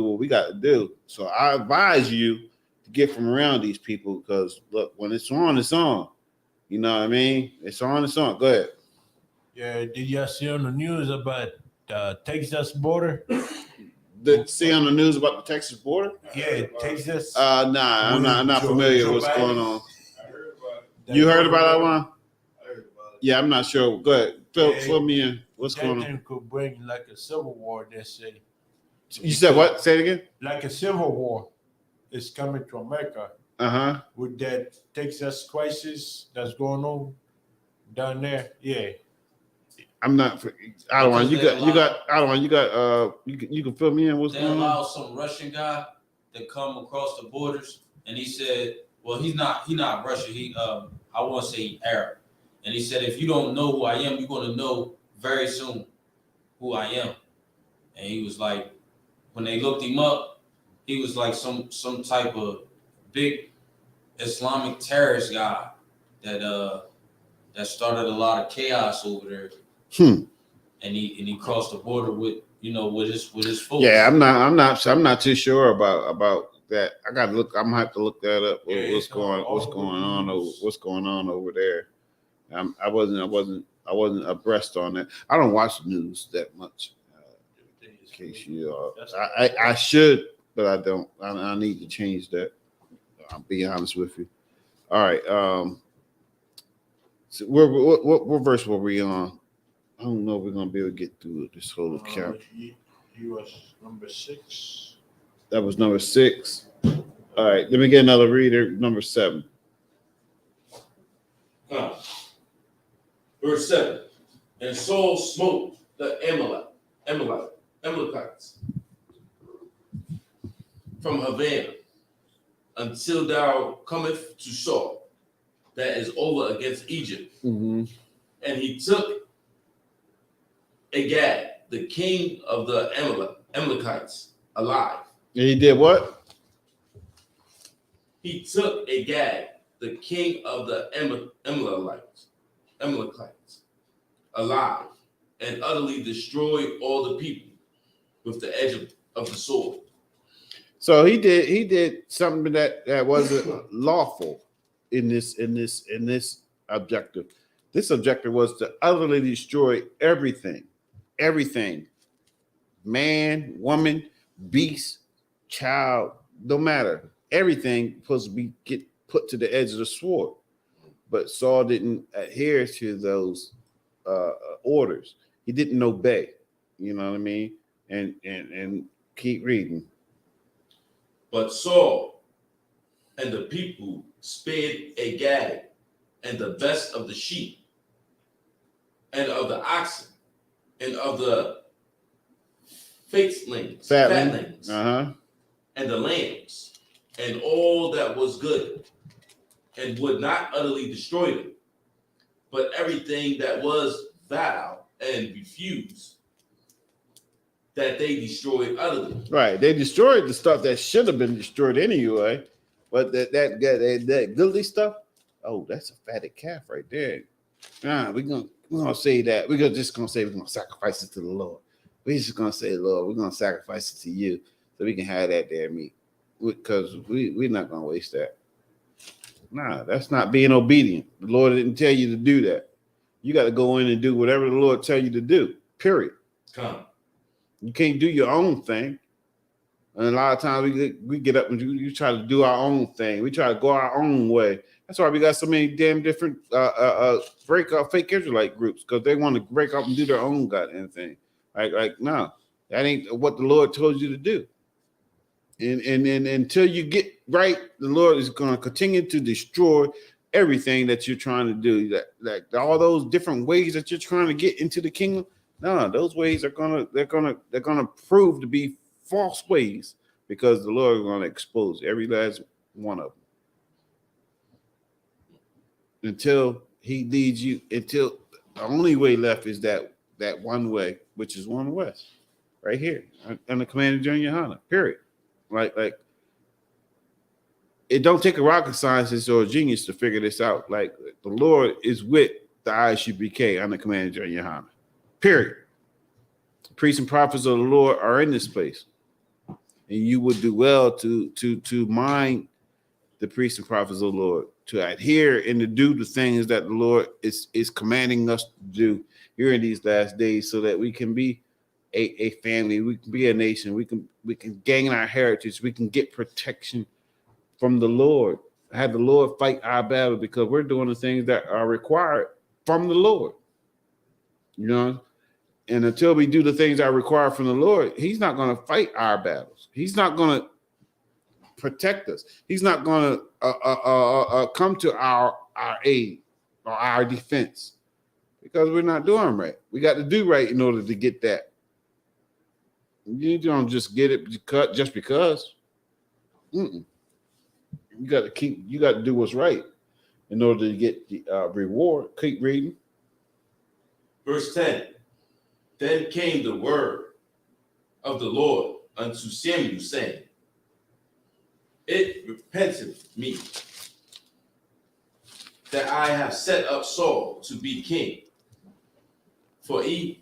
what we got to do. So I advise you to get from around these people because look, when it's on, it's on. You know what I mean? It's on, it's on. Go ahead. Yeah, did y'all see on the news about the Texas border? See on the news about the Texas border? Yeah, Texas. Nah, I'm not familiar with what's going on. You heard about that one? Yeah, I'm not sure. Go ahead. Fill me in. What's going on? That thing could bring like a civil war, they say. You said what? Say it again? Like a civil war is coming to America. Uh-huh. With that Texas crisis that's going on, down there. Yeah. I'm not. I don't want you got. I don't want you got. You can fill me in. What's They going on? allowed some Russian guy to come across the borders, and he said, "Well, he's not Russian. He I want to say he Arab." And he said, "If you don't know who I am, you're gonna know very soon who I am." And he was like, when they looked him up, he was like some type of big Islamic terrorist guy that started a lot of chaos over there. And he crossed the border with with his folks. Yeah, I'm not too sure about that. I got to look. I'm gonna have to look that up. What's going on over there? I wasn't abreast on that. I don't watch the news that much. In case you are, I should, but I don't. I need to change that. I'll be honest with you. All right. So what verse were we on? I don't know if we're gonna be able to get through this whole account. He was number 6. That was number 6. All right, let me get another reader. Number 7. Verse 7. And Saul smote the Amalekites from Havana until thou cometh to Saul, that is over against Egypt. Mm-hmm. And he took Agag, the king of the Amalekites, alive. And he did what? He took Agag, the king of the Amalekites, alive, and utterly destroyed all the people with the edge of the sword. So he did something that wasn't lawful in this objective. This objective was to utterly destroy everything, man, woman, beast, child, no matter. Everything supposed to get put to the edge of the sword. But Saul didn't adhere to those orders. He didn't obey. You know what I mean? And keep reading. But Saul and the people spared Agag and the best of the sheep and of the oxen and of the fatlings, and the lambs and all that was good, and would not utterly destroy them, but everything that was vile and refused, that they destroyed utterly. Right, they destroyed the stuff that should have been destroyed anyway, but that goodly stuff. Oh, that's a fatted calf right there. Nah, we're gonna say that. We're gonna sacrifice it to the Lord. We're just gonna say, Lord, we're gonna sacrifice it to you so we can have that there meat. Because we're not gonna waste that. Nah, that's not being obedient. The Lord didn't tell you to do that. You got to go in and do whatever the Lord tell you to do. Period. You can't do your own thing. And a lot of times we get up and you try to do our own thing. We try to go our own way. That's why we got so many damn different fake Israelite groups, because they want to break up and do their own goddamn thing. Like no, that ain't what the Lord told you to do. And until you get right, the Lord is going to continue to destroy everything that you're trying to do. Like all those different ways that you're trying to get into the kingdom. No, those ways are gonna prove to be false ways, because the Lord is going to expose every last one of them until He leads you. Until the only way left is that one way, which is one west, right here, on the command of Junior Hunter. Period. Like it don't take a rocket scientist or a genius to figure this out. Like the Lord is with the ISUPK under command of Junior Hunter. Period. Priests and prophets of the Lord are in this place, and you would do well to mind the priests and prophets of the Lord, to adhere and to do the things that the Lord is commanding us to do here in these last days, so that we can be a family, we can be a nation, we can gain our heritage, we can get protection from the Lord, have the Lord fight our battle, because we're doing the things that are required from the Lord. You know, and until we do the things that are required from the Lord, He's not going to fight our battles. He's not going to protect us. He's not going to come to our aid or our defense. Because we're not doing right. We got to do right in order to get that. You don't just get it just because. You got to do what's right in order to get the reward. Keep reading. Verse 10. Then came the word of the Lord unto Samuel, saying, It repenteth me that I have set up Saul to be king, for he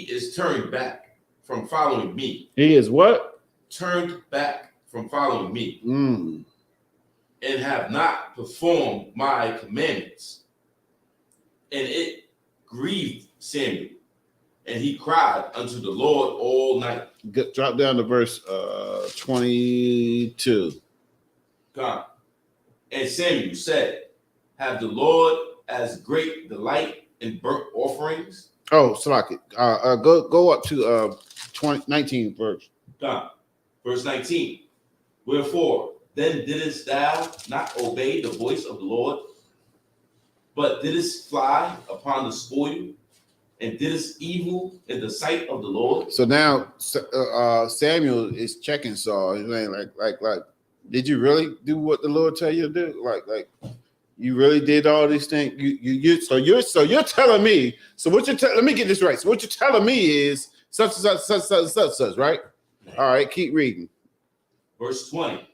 is turned back from following me. He is what? Turned back from following me, and have not performed my commandments. And it grieved Samuel, and he cried unto the Lord all night. Drop down to verse 22. God. And Samuel said, Have the Lord as great delight in burnt offerings? Oh, Salaki. Go up to 19 verse. God. Verse 19. Wherefore, then didst thou not obey the voice of the Lord, but didst fly upon the spoil, and didst evil in the sight of the Lord? So now Samuel is checking Saul. He's saying, like, did you really do what the Lord tell you to do? Like, you really did all these things. So you're telling me. So what you're let me get this right. So what you're telling me is such and such, right? All right, keep reading. Verse 20.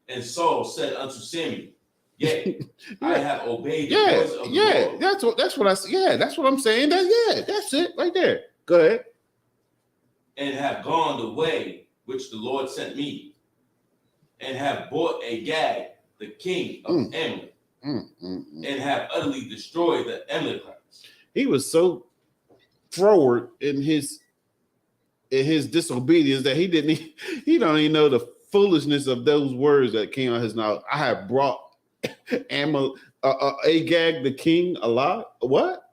And Saul said unto Samuel, Yea, I have obeyed the voice of the Lord. That's what I said. Yeah, that's what I'm saying. That's it right there. Go ahead. And have gone the way which the Lord sent me, and have bought Agag, the king of Amalek, and have utterly destroyed the Amalekites. He was so forward in his disobedience that he don't even know the foolishness of those words that came out of his mouth. I have brought Agag the king alive. What?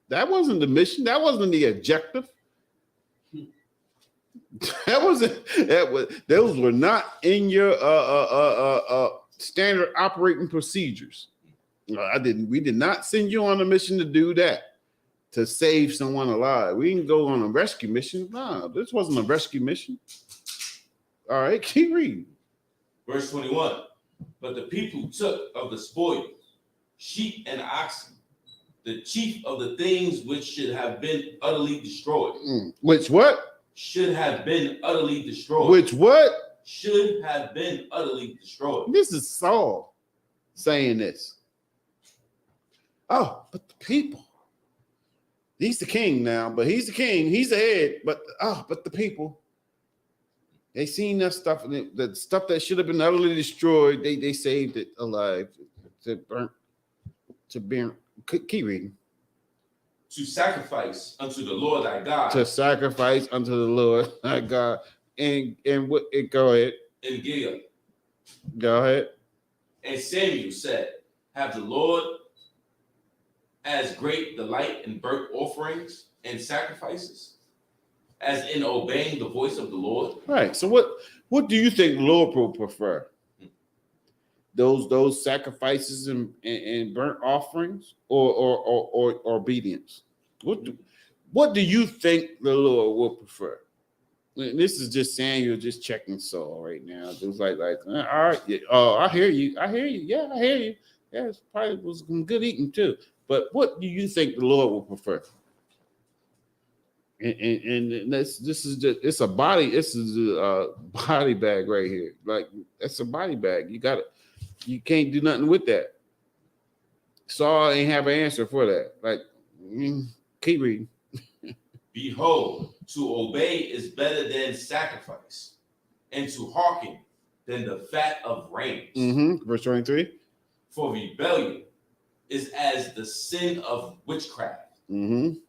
That wasn't the mission. That wasn't the objective. Those were not in your standard operating procedures. We did not send you on a mission to do that, to save someone alive. We didn't go on a rescue mission. No, this wasn't a rescue mission. All right, keep reading. Verse 21. But the people took of the spoils sheep and oxen, the chief of the things which should have been utterly destroyed. Which what? Should have been utterly destroyed. Which what? Should have been utterly destroyed. This is Saul saying this. Oh, but the people. He's the king now, but he's the king. He's the head. But the people. They seen that stuff, the stuff that should have been utterly destroyed. They saved it alive. To burn. Keep reading. To sacrifice unto the Lord thy God. To sacrifice unto the Lord thy God. And what? Go ahead. In Gilead. Go ahead. And Samuel said, Have the Lord as great delight in burnt offerings and sacrifices as in obeying the voice of the Lord? Right. So what do you think the Lord will prefer? Those sacrifices and burnt offerings or obedience? What do you think the Lord will prefer? And this is just Samuel just checking Saul right now. Just like all right, yeah, I hear you. Yeah, I hear you. Yeah, it probably was some good eating too. But what do you think the Lord will prefer? And this is just it's a body. This is a body bag right here. Like that's a body bag. You can't do nothing with that. Saul ain't have an answer for that. Like keep reading. Behold, to obey is better than sacrifice, and to hearken than the fat of rams. Verse 23. For rebellion is as the sin of witchcraft, and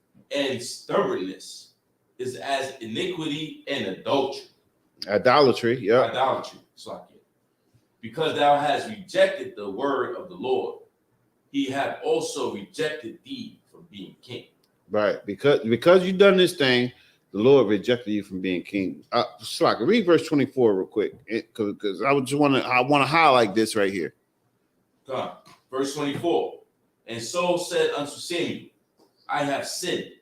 stubbornness is as iniquity and adultery. Idolatry, yeah. Idolatry, because thou hast rejected the word of the Lord, he hath also rejected thee from being king. Right, because you've done this thing, the Lord rejected you from being king. Read verse 24 real quick, because I want to highlight this right here. God, verse 24. And Saul said unto Samuel, I have sinned,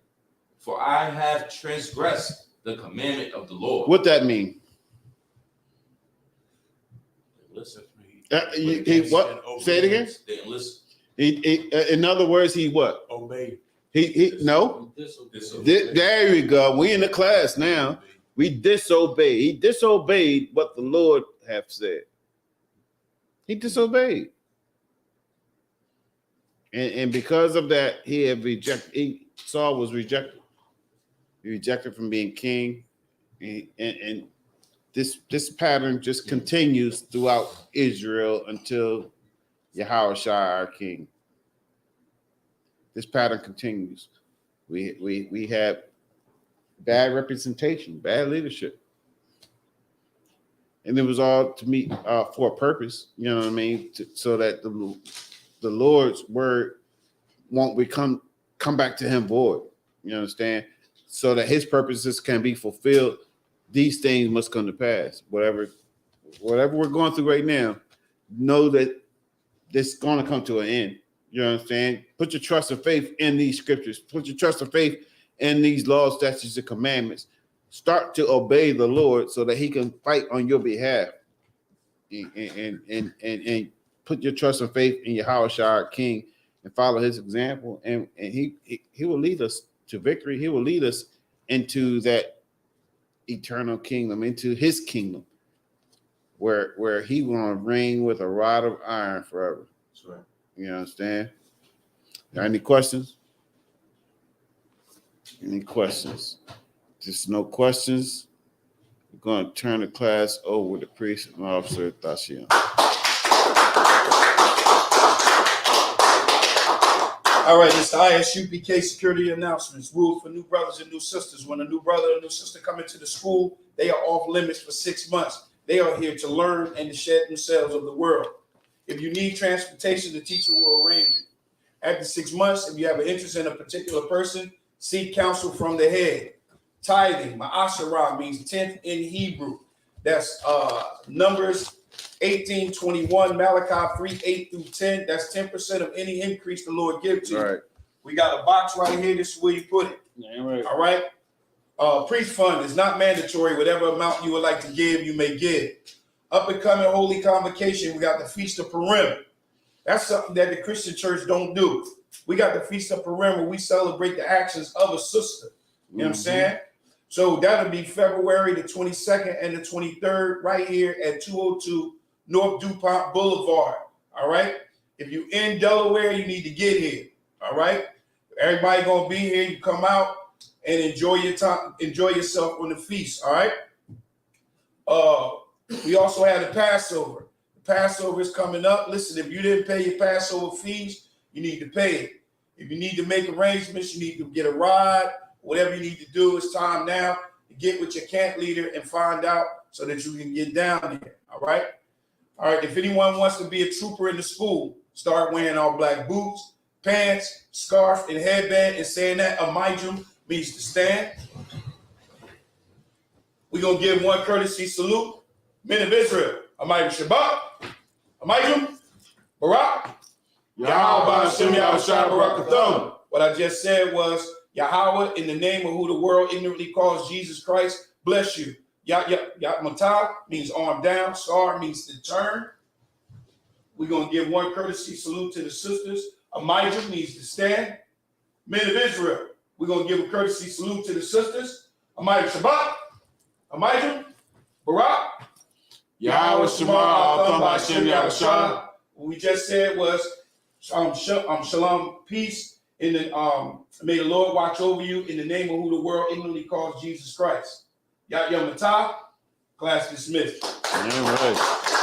for I have transgressed the commandment of the Lord. What that mean? Listen. What? Say it again. They didn't listen. In other words, he what? Obey. No. There you go. We in the class now. We disobeyed. He disobeyed what the Lord hath said. He disobeyed. And because of that, he had rejected. Saul was rejected. He rejected from being king. And this pattern just continues throughout Israel until Yahushua, our king. This pattern continues. We have bad representation, bad leadership. And it was all to meet for a purpose, you know what I mean? So that the Lord's word won't come back to him void. You understand? So that his purposes can be fulfilled. These things must come to pass. Whatever we're going through right now, know that this is going to come to an end. You understand? Put your trust and faith in these scriptures. Put your trust and faith in these laws, statutes, and commandments. Start to obey the Lord so that he can fight on your behalf. And put your trust and faith in Yahushua, our King, and follow his example. And he will lead us to victory. He will lead us into that eternal kingdom, into his kingdom, where he will reign with a rod of iron forever. That's right. You understand? Got any questions? Any questions? Just no questions. We're going to turn the class over to Priest and Officer Tashian. All right, it's the ISUPK security announcements. Rules for new brothers and new sisters. When a new brother or new sister come into the school, they are off limits for 6 months. They are here to learn and to shed themselves of the world. If you need transportation, the teacher will arrange it. After 6 months, if you have an interest in a particular person, seek counsel from the head. Tithing, ma'asharah, means 10th in Hebrew. That's Numbers 18:21, Malachi 3:8 through 10. That's 10% of any increase the Lord gives to you. Right. We got a box right here. This is where you put it. Yeah, right. All right. Priest fund is not mandatory. Whatever amount you would like to give, you may give. Up and coming holy convocation, we got the Feast of Purim. That's something that the Christian church don't do. We got the Feast of Purim where we celebrate the actions of a sister. You know what I'm saying? So that'll be February the 22nd and the 23rd right here at 202 North DuPont Boulevard. All right. If you're in Delaware, you need to get here. All right. Everybody gonna be here. You come out and enjoy your time, enjoy yourself on the feast. All right. We also had the Passover. The Passover is coming up. Listen, if you didn't pay your Passover fees, you need to pay it. If you need to make arrangements, you need to get a ride. Whatever you need to do, it's time now to get with your camp leader and find out so that you can get down here. All right. All right. If anyone wants to be a trooper in the school, start wearing all black boots, pants, scarf, and headband, and saying that a midrum means to stand. We're going to give one courtesy salute. Men of Israel, Amayim Shabbat, Amayim Barak, Yahweh Hashem Yahushua Barak Athon. What I just said was, Yahweh, in the name of who the world ignorantly calls Jesus Christ, bless you. Matah means arm down. Sar means to turn. We're going to give one courtesy salute to the sisters. Amayim means to stand. Men of Israel, we're going to give a courtesy salute to the sisters. Amayim Shabbat, Amayim Barak, Yahweh Shema Athon B'Hashem Yahushua. What we just said was shalom, peace. May the Lord watch over you in the name of who the world ignorantly calls Jesus Christ. Yat Yom Matah, class dismissed. All right.